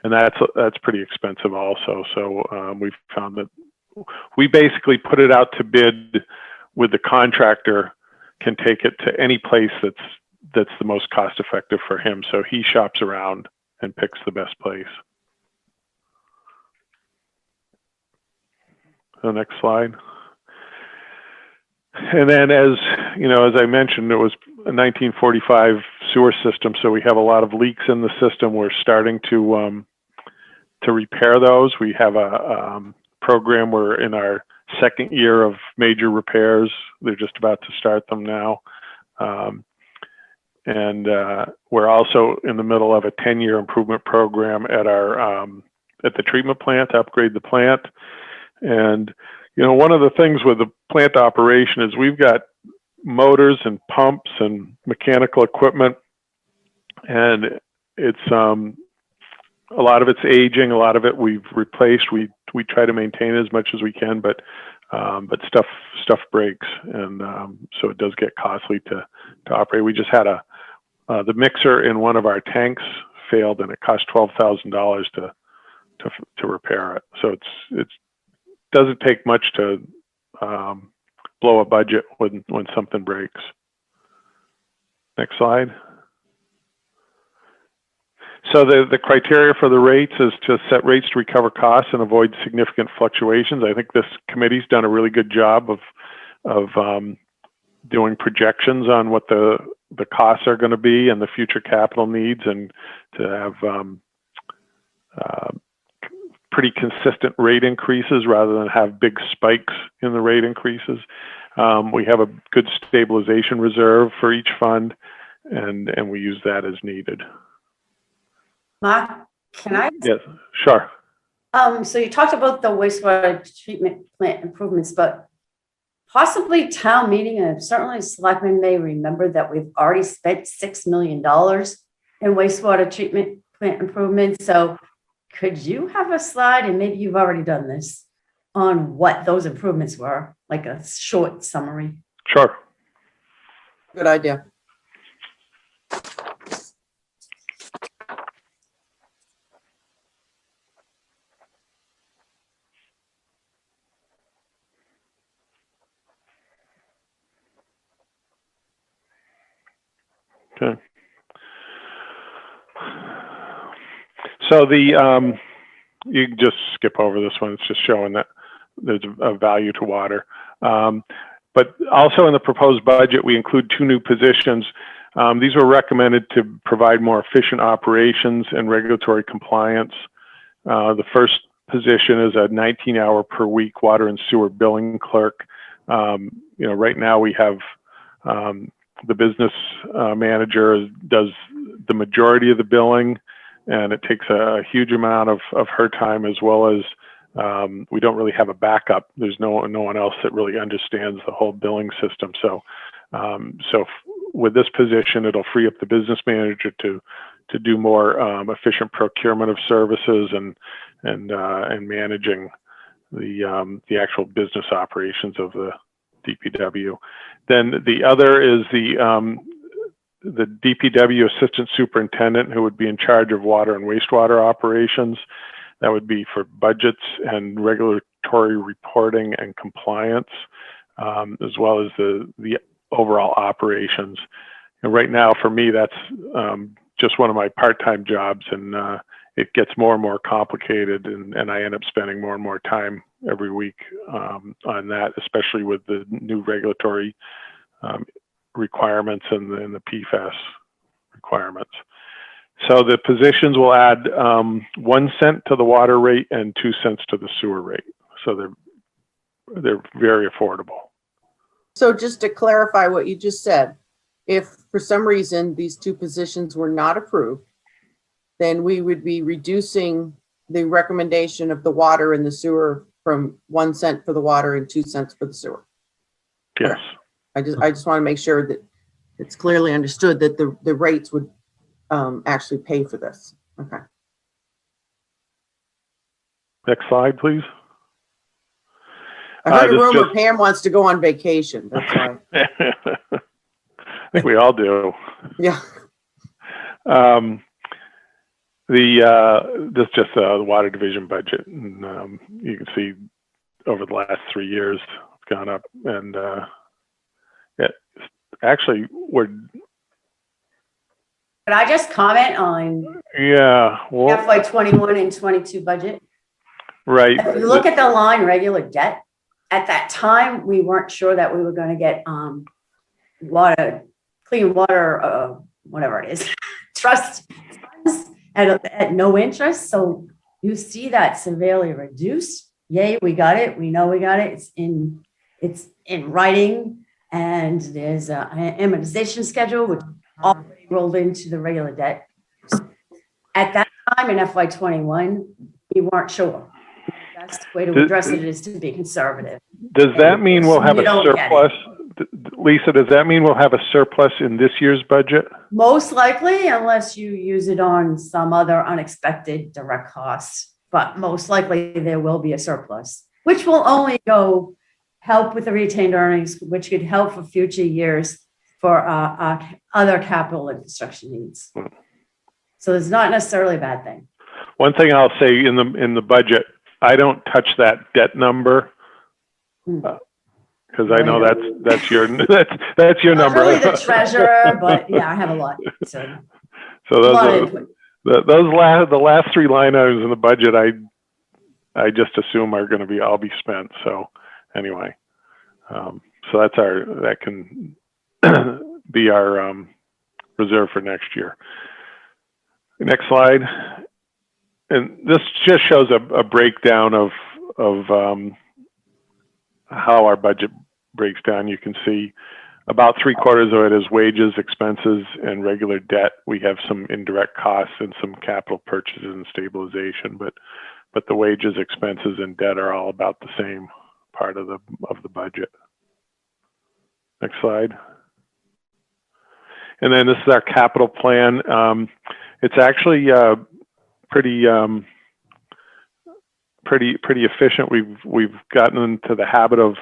that's pretty expensive also. So we've found that we basically put it out to bid with the contractor can take it to any place that's the most cost effective for him. So he shops around and picks the best place. The next slide. And then as I mentioned, it was a 1945 sewer system. So we have a lot of leaks in the system. We're starting to repair those. We have a program. We're in our 2nd year of major repairs. They're just about to start them now. And we're also in the middle of a 10-year improvement program at the treatment plant to upgrade the plant. And, one of the things with the plant operation is we've got motors and pumps and mechanical equipment, and it's a lot of it's aging, a lot of it we've replaced. We try to maintain as much as we can, but stuff breaks, and so it does get costly to operate. We just had the mixer in one of our tanks failed, and it cost $12,000 to repair it. So it doesn't take much to blow a budget when something breaks. Next slide. So the criteria for the rates is to set rates to recover costs and avoid significant fluctuations. I think this committee's done a really good job of doing projections on what the costs are going to be and the future capital needs, and to have pretty consistent rate increases rather than have big spikes in the rate increases. We have a good stabilization reserve for each fund, and we use that as needed. Mark, can I? Yes, sure. So you talked about the wastewater treatment plant improvements, but possibly town meeting, and certainly selectmen may remember that we've already spent $6 million in wastewater treatment plant improvements. So could you have a slide, and maybe you've already done this, on what those improvements were, like a short summary? Sure. Good idea. Okay. So you can just skip over this one. It's just showing that there's a value to water. But also in the proposed budget, we include 2 new positions. These were recommended to provide more efficient operations and regulatory compliance. The first position is a 19-hour per week water and sewer billing clerk. Right now we have the business manager does the majority of the billing, and it takes a huge amount of her time, as well as we don't really have a backup. There's no one else that really understands the whole billing system. So with this position, it'll free up the business manager to do more efficient procurement of services and managing the actual business operations of the DPW. Then the other is the DPW Assistant Superintendent, who would be in charge of water and wastewater operations. That would be for budgets and regulatory reporting and compliance, as well as the overall operations. And right now, for me, that's just one of my part-time jobs, and it gets more and more complicated, and I end up spending more and more time every week on that, especially with the new regulatory requirements and the PFAS requirements. So the positions will add 1 cent to the water rate and 2 cents to the sewer rate. So they're very affordable. So just to clarify what you just said, if for some reason these two positions were not approved, then we would be reducing the recommendation of the water and the sewer from 1 cent for the water and 2 cents for the sewer. Yes. I just want to make sure that it's clearly understood that the rates would actually pay for this. Okay. Next slide, please. I heard a this rumor just- Pam wants to go on vacation. That's why. I think we all do. Yeah. This just the water division budget, and you can see over the last 3 years it's gone up, and actually we're Could I just comment on well, FY 21 and 22 budget? right. If you look at the line regular debt, at that time, we weren't sure that we were going to get clean water, whatever it is, trust funds at no interest. So you see that severely reduced. Yay, we got it. We know we got it. It's in writing, and there's an amortization schedule, which already rolled into the regular debt. At that time in FY 21, we weren't sure. The best way to address it is to be conservative. Does that mean we'll have You a don't get surplus? Lisa, does that mean we'll have a surplus in this year's budget? Most likely, unless you use it on some other unexpected direct costs, but most likely there will be a surplus, which will only go help with the retained earnings, which could help for future years for other capital and construction needs. So it's not necessarily a bad thing. One thing I'll say in the budget, I don't touch that debt number because I know that's your that's your I'm number. really the treasurer, but yeah, I have a lot. So those the last 3 line items in the budget, I just assume are going to all be spent. So anyway, so that can be our reserve for next year. Next slide. And this just shows a breakdown of how our budget breaks down. You can see about 3/4 of it is wages, expenses, and regular debt. We have some indirect costs and some capital purchases and stabilization, but the wages, expenses, and debt are all about the same part of the budget. Next slide. And then this is our capital plan. It's actually pretty efficient. We've gotten into the habit of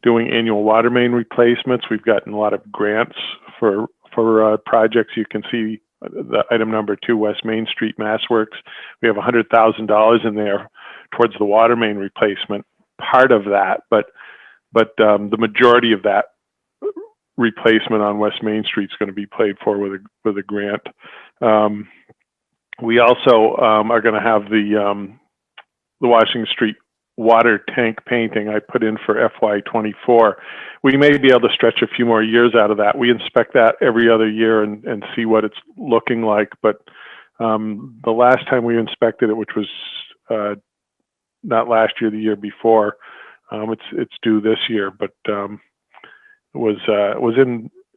doing annual water main replacements. We've gotten a lot of grants for projects. You can see the item number 2, West Main Street Mass Works. We have $100,000 in there towards the water main replacement. Part of that, but the majority of that replacement on West Main Street is going to be paid for with a grant. We also are going to have the Washington Street water tank painting I put in for FY 24. We may be able to stretch a few more years out of that. We inspect that every other year and see what it's looking like. But the last time we inspected it, which was not last year, the year before, it's due this year, but was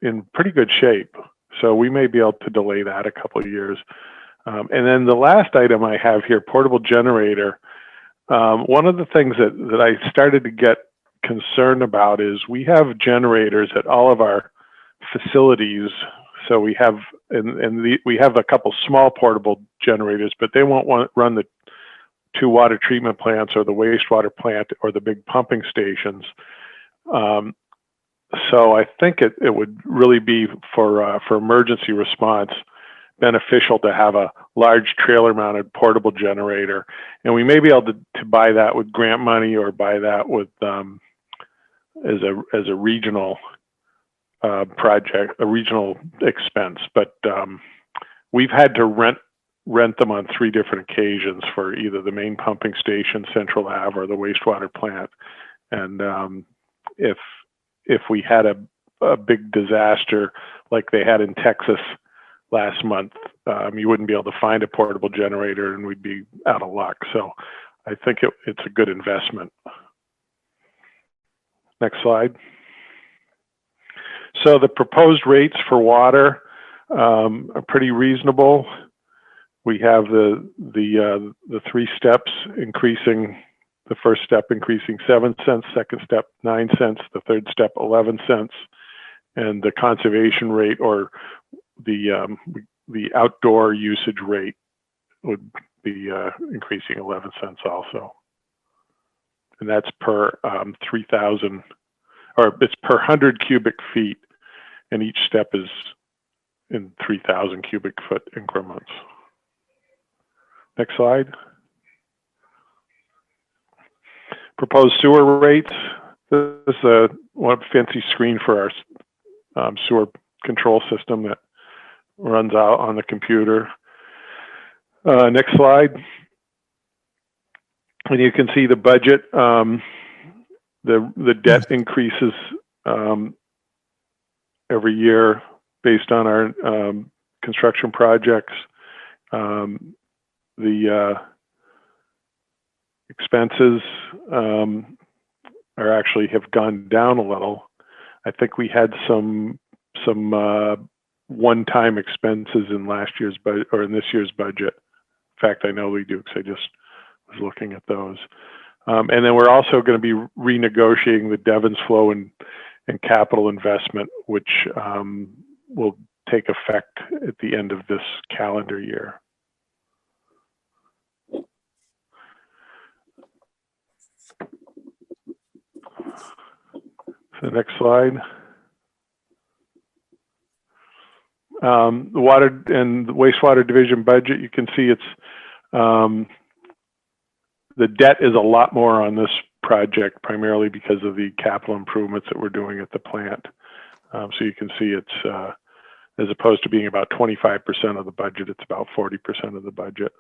in pretty good shape. So we may be able to delay that a couple of years. And then the last item I have here, portable generator. One of the things that I started to get concerned about is we have generators at all of our facilities. So we have, we have a couple small portable generators, but they won't run the two water treatment plants or the wastewater plant or the big pumping stations. So I think it would really be for emergency response beneficial to have a large trailer mounted portable generator. And we may be able to buy that with grant money or buy that with as a regional project, a regional expense. But we've had to rent them on 3 different occasions for either the main pumping station, Central Ave, or the wastewater plant. And if we had a big disaster like they had in Texas last month, you wouldn't be able to find a portable generator and we'd be out of luck. So I think it's a good investment. Next slide. So the proposed rates for water are pretty reasonable. We have the 3 steps increasing. The first step increasing 7 cents, second step 9 cents, the third step 11 cents, and the conservation rate or the outdoor usage rate would be increasing 11 cents also. And that's per 3,000, or it's per 100 cubic feet, and each step is in 3,000 cubic foot increments. Next slide. Proposed sewer rates. This is one fancy screen for our sewer control system that runs out on the computer. Next slide. And you can see the budget. The debt increases every year based on our construction projects. The expenses are actually have gone down a little. I think we had some one-time expenses in last year's budget or in this year's budget. In fact, I know we do because I just was looking at those. And then we're also going to be renegotiating the Devon's flow and capital investment, which will take effect at the end of this calendar year. So next slide. The water and the wastewater division budget, you can see it's the debt is a lot more on this project, primarily because of the capital improvements that we're doing at the plant. So you can see it's as opposed to being about 25% of the budget, it's about 40% of the budget.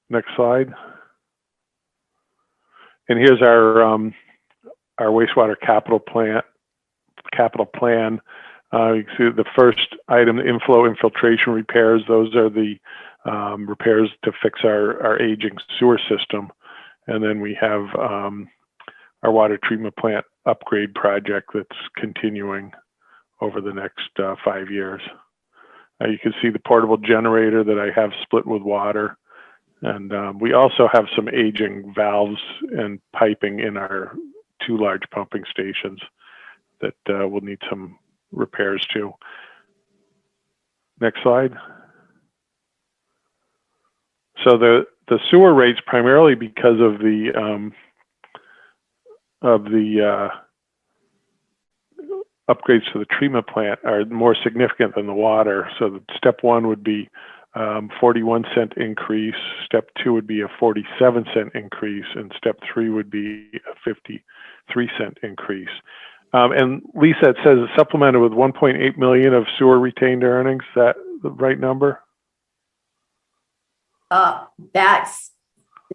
Next slide. And here's our wastewater capital plan. You can see the first item, the inflow infiltration repairs. Those are the repairs to fix our aging sewer system. And then we have our water treatment plant upgrade project that's continuing over the next 5 years. You can see the portable generator that I have split with water. And we also have some aging valves and piping in our 2 large pumping stations that will need some repairs too. Next slide. So the sewer rates, primarily because of the upgrades to the treatment plant, are more significant than the water. So step 1 would be 41-cent increase. Step 2 would be a 47-cent increase, and step 3 would be a 53-cent increase. And Lisa, it says it's supplemented with 1.8 million of sewer retained earnings. Is that the right number? There's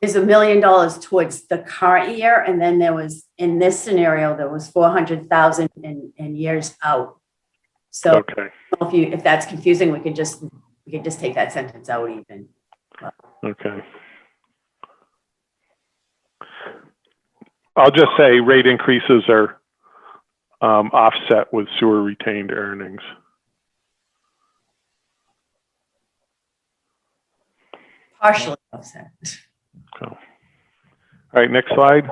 $1 million towards the current year, and then there was, in this scenario, there was 400,000 in years out. So Okay. if that's confusing, we could just take that sentence out even. Okay. I'll just say rate increases are offset with sewer retained earnings. Partially offset. Okay. All right, next slide.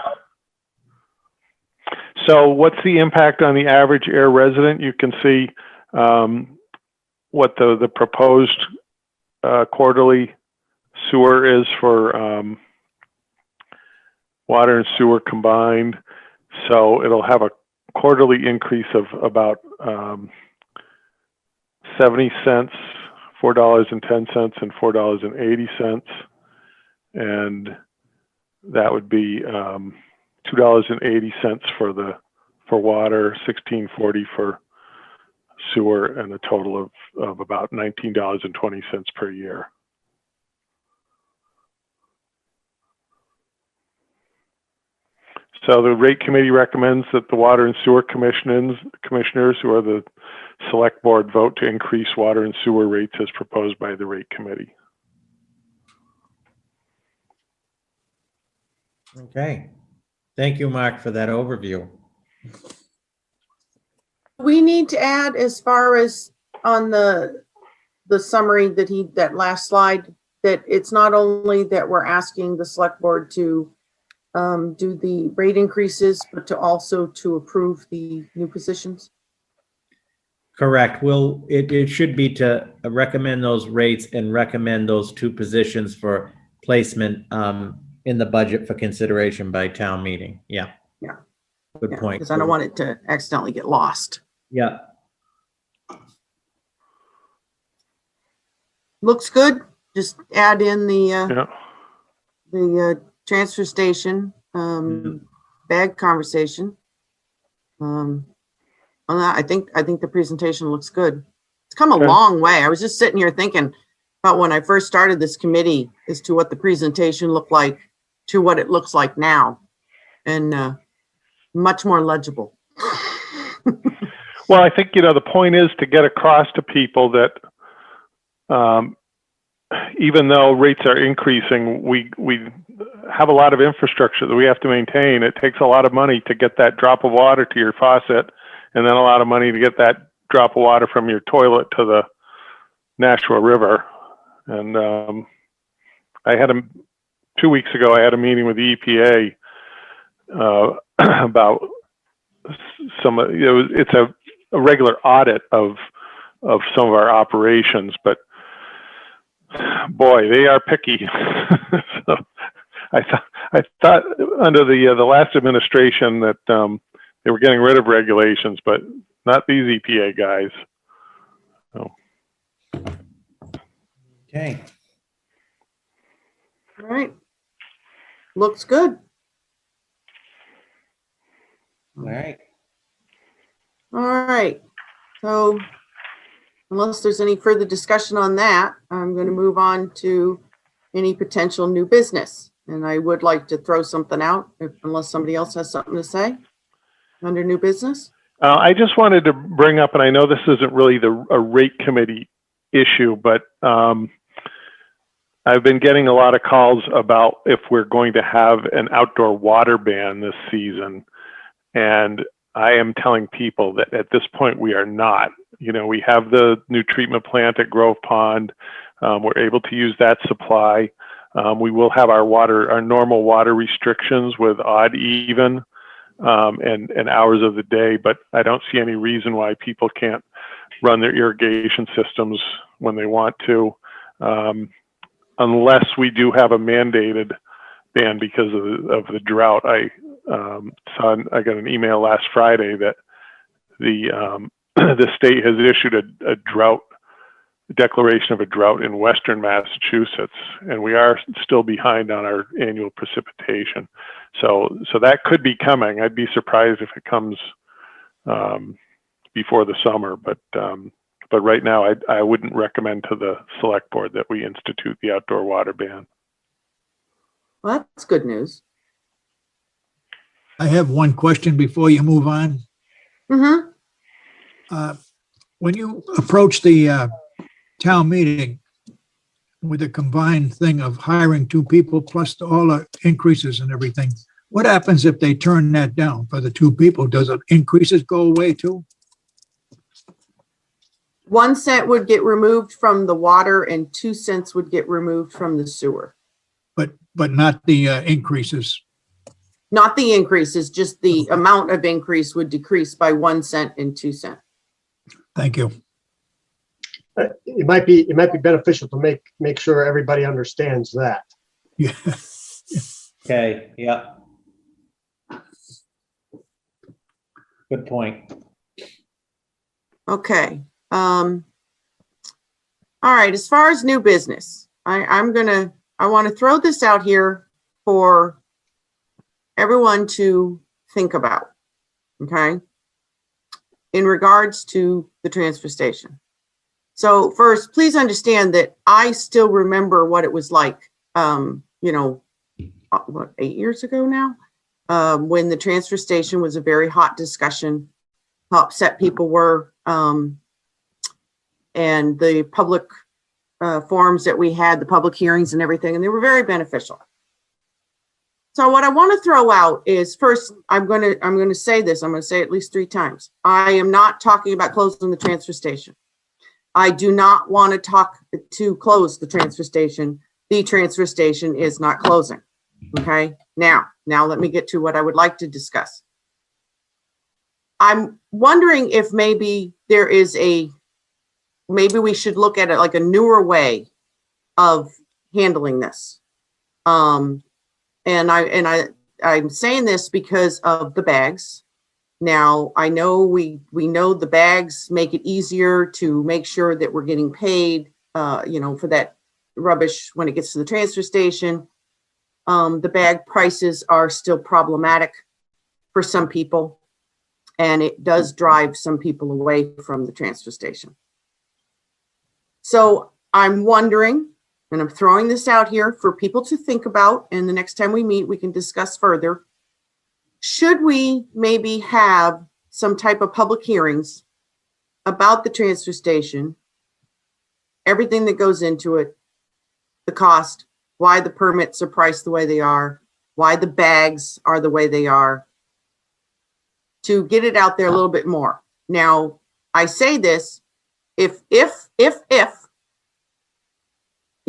So what's the impact on the average Ayer resident? You can see what the proposed quarterly sewer is for water and sewer combined. So it'll have a quarterly increase of about 70 cents, $4.10, and $4.80. And that would be $2.80 for water, $16.40 for sewer, and a total of about $19.20 per year. So the rate committee recommends that the water and sewer commissioners, who are the select board, vote to increase water and sewer rates as proposed by the rate committee. Okay. Thank you, Mark, for that overview. We need to add, as far as on the summary that last slide, that it's not only that we're asking the select board to do the rate increases, but to also to approve the new positions. Correct. It should be to recommend those rates and recommend those 2 positions for placement in the budget for consideration by town meeting. Yeah. Yeah. Good point. Because I don't want it to accidentally get lost. Yeah. Looks good. Just add in the transfer station bag conversation. I think the presentation looks good. It's come a long way. I was just sitting here thinking about when I first started this committee as to what the presentation looked like to what it looks like now, and much more legible. Well, I think, the point is to get across to people that even though rates are increasing, we have a lot of infrastructure that we have to maintain. It takes a lot of money to get that drop of water to your faucet, and then a lot of money to get that drop of water from your toilet to the Nashua River. And I had 2 weeks ago, I had a meeting with the EPA about it's a regular audit of some of our operations, but boy, they are picky. So I thought under the last administration that they were getting rid of regulations, but not these EPA guys. So. Okay. All right. Looks good. All right. All right. So unless there's any further discussion on that, I'm going to move on to any potential new business. And I would like to throw something out, unless somebody else has something to say under new business. I just wanted to bring up, and I know this isn't really a rate committee issue, but I've been getting a lot of calls about if we're going to have an outdoor water ban this season. And I am telling people that at this point we are not. We have the new treatment plant at Grove Pond. We're able to use that supply. We will have our normal water restrictions with odd, even, and hours of the day, but I don't see any reason why people can't run their irrigation systems when they want to, unless we do have a mandated ban because of the drought. I got an email last Friday that the state has issued a declaration of a drought in western Massachusetts, and we are still behind on our annual precipitation. So that could be coming. I'd be surprised if it comes before the summer, but right now I wouldn't recommend to the select board that we institute the outdoor water ban. Well, that's good news. I have one question before you move on. Mm-hmm. When you approach the town meeting with a combined thing of hiring 2 people plus all the increases and everything, what happens if they turn that down for the 2 people? Does the increases go away too? 1 cent would get removed from the water and 2 cents would get removed from the sewer. But not the increases. Not the increases, just the amount of increase would decrease by 1 cent and 2 cents. Thank you. it might be beneficial to make sure everybody understands that. Yeah. Okay, yeah. Good point. Okay. All right, as far as new business, I want to throw this out here for everyone to think about, okay? In regards to the transfer station. So first, please understand that I still remember what it was like, what, 8 years ago now? When the transfer station was a very hot discussion, how upset people were, and the public forums that we had, the public hearings and everything, and they were very beneficial. So what I want to throw out is, first, I'm going to say this, I'm going to say it at least 3 times. I am not talking about closing the transfer station. I do not want to close the transfer station. The transfer station is not closing. Okay. Now let me get to what I would like to discuss. I'm wondering if maybe maybe we should look at it like a newer way of handling this. And I'm saying this because of the bags. Now, I know we know the bags make it easier to make sure that we're getting paid, for that rubbish when it gets to the transfer station. The bag prices are still problematic for some people, and it does drive some people away from the transfer station. So I'm wondering, and I'm throwing this out here for people to think about, and the next time we meet, we can discuss further. Should we maybe have some type of public hearings about the transfer station, everything that goes into it, the cost, why the permits are priced the way they are, why the bags are the way they are, to get it out there a little bit more. Now, I say this, if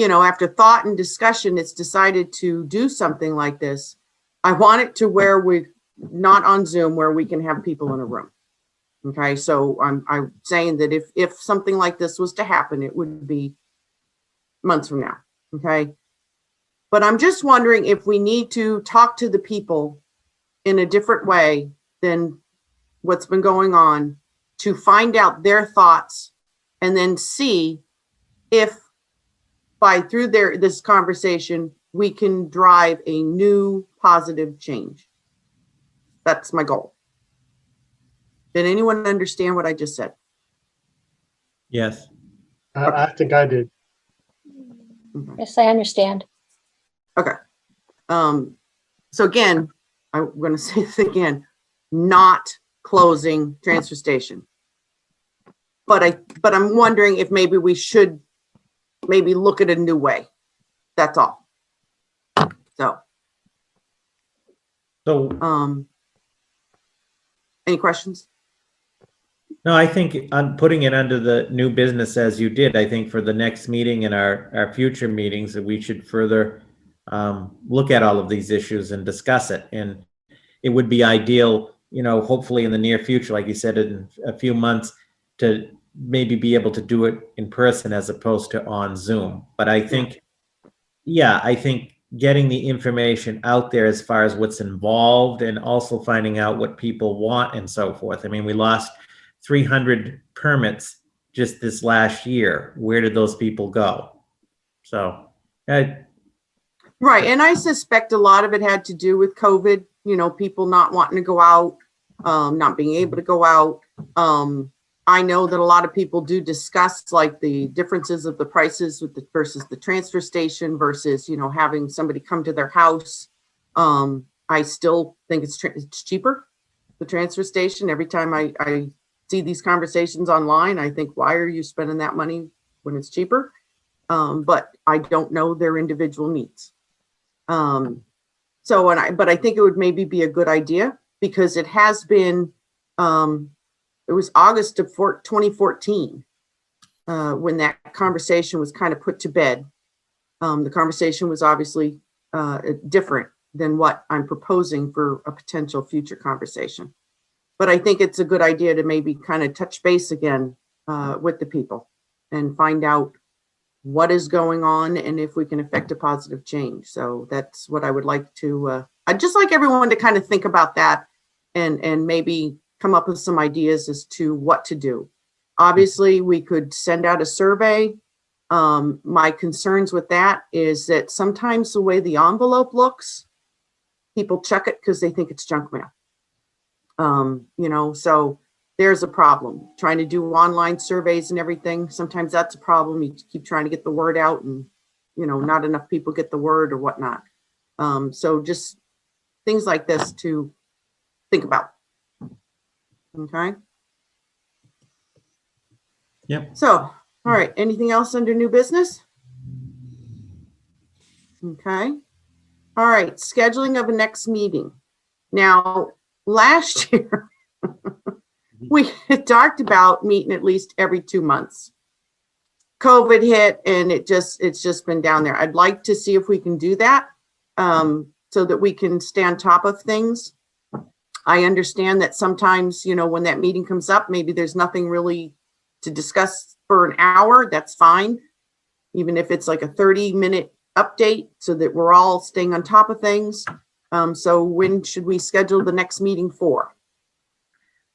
after thought and discussion, it's decided to do something like this, I want it to where we're not on Zoom, where we can have people in a room. Okay, so I'm saying that if something like this was to happen, it would be months from now. Okay, but I'm just wondering if we need to talk to the people in a different way than what's been going on, to find out their thoughts and then see if through this conversation, we can drive a new positive change. That's my goal. Did anyone understand what I just said? Yes. I think I did. Yes, I understand. Okay. So again, I'm going to say this again, not closing transfer station. But I'm wondering if maybe we should maybe look at a new way. That's all. So, any questions? No, I think on putting it under the new business as you did, I think for the next meeting and our future meetings, that we should further look at all of these issues and discuss it. And it would be ideal, hopefully in the near future, like you said, in a few months, to maybe be able to do it in person as opposed to on Zoom. But I think, I think getting the information out there as far as what's involved, and also finding out what people want and so forth. I mean, we lost 300 permits just this last year. Where did those people go? So, right. And I suspect a lot of it had to do with COVID, people not wanting to go out, not being able to go out. I know that a lot of people do discuss like the differences of the prices versus the transfer station versus, having somebody come to their house. I still think it's cheaper, the transfer station. Every time I see these conversations online, I think, why are you spending that money when it's cheaper? But I don't know their individual needs. But I think it would maybe be a good idea, because it has been, it was August of 2014 when that conversation was kind of put to bed. The conversation was obviously different than what I'm proposing for a potential future conversation. But I think it's a good idea to maybe kind of touch base again with the people and find out what is going on and if we can affect a positive change. So that's what I would like to, I'd just like everyone to kind of think about that and maybe come up with some ideas as to what to do. Obviously, we could send out a survey. My concerns with that is that sometimes the way the envelope looks, people check it because they think it's junk mail. You know, so there's a problem. Trying to do online surveys and everything, sometimes that's a problem. You keep trying to get the word out and, you know, not enough people get the word or whatnot. So just things like this to think about. Okay. Yep. So, all right, anything else under new business? Okay. All right, scheduling of a next meeting. Now, last year, we had talked about meeting at least every 2 months. COVID hit and it's just been down there. I'd like to see if we can do that so that we can stay on top of things. I understand that sometimes, you know, when that meeting comes up, maybe there's nothing really to discuss for an hour. That's fine. Even if it's like a 30-minute update so that we're all staying on top of things. So when should we schedule the next meeting for?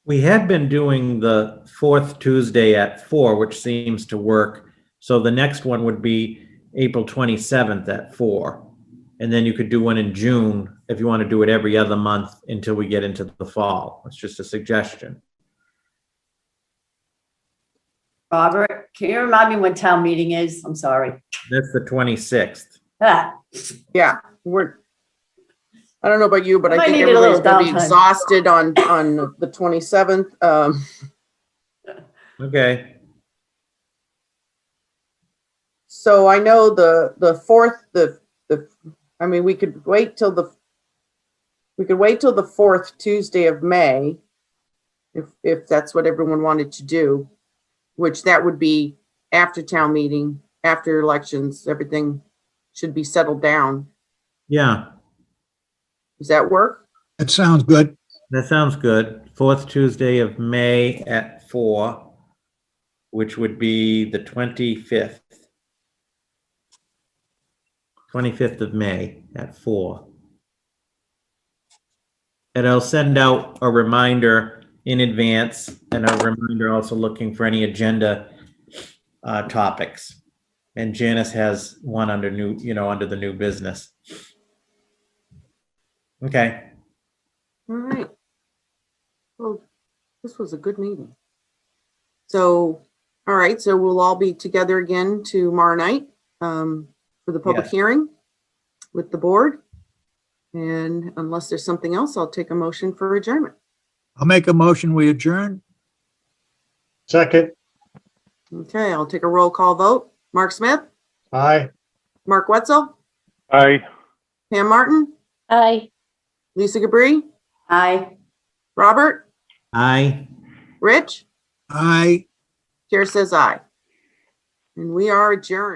We had been doing the fourth Tuesday at 4, which seems to work. So the next one would be April 27th at 4. And then you could do one in June if you want to do it every other month until we get into the fall. It's just a suggestion. Robert, can you remind me when town meeting is? I'm sorry. That's the 26th. Ah, Yeah, I don't know about you, but I I might think need a little everybody's gonna be downtime. exhausted on the 27th. Okay. So I know the fourth, I mean, we could wait till the 4th Tuesday of May, if that's what everyone wanted to do, which that would be after town meeting, after elections, everything should be settled down. Yeah, Does that work? That sounds good. that sounds good. Fourth Tuesday of May at 4, which would be the 25th. 25th of May at 4. And I'll send out a reminder in advance and a reminder also looking for any agenda topics. And Janice has one under new, under the new business. Okay. All right. Well, this was a good meeting. So, all right, so we'll all be together again tomorrow night for the public Yes. hearing with the board. And unless there's something else, I'll take a motion for adjournment. I'll make a motion, we adjourn. Second, Okay, I'll take a roll call vote. Mark Smith, aye. Mark Wetzel, Aye. Pam Martin, Aye. Lisa Gabri, aye. Robert, Aye. Rich, Aye. chair says aye. And we are adjourned.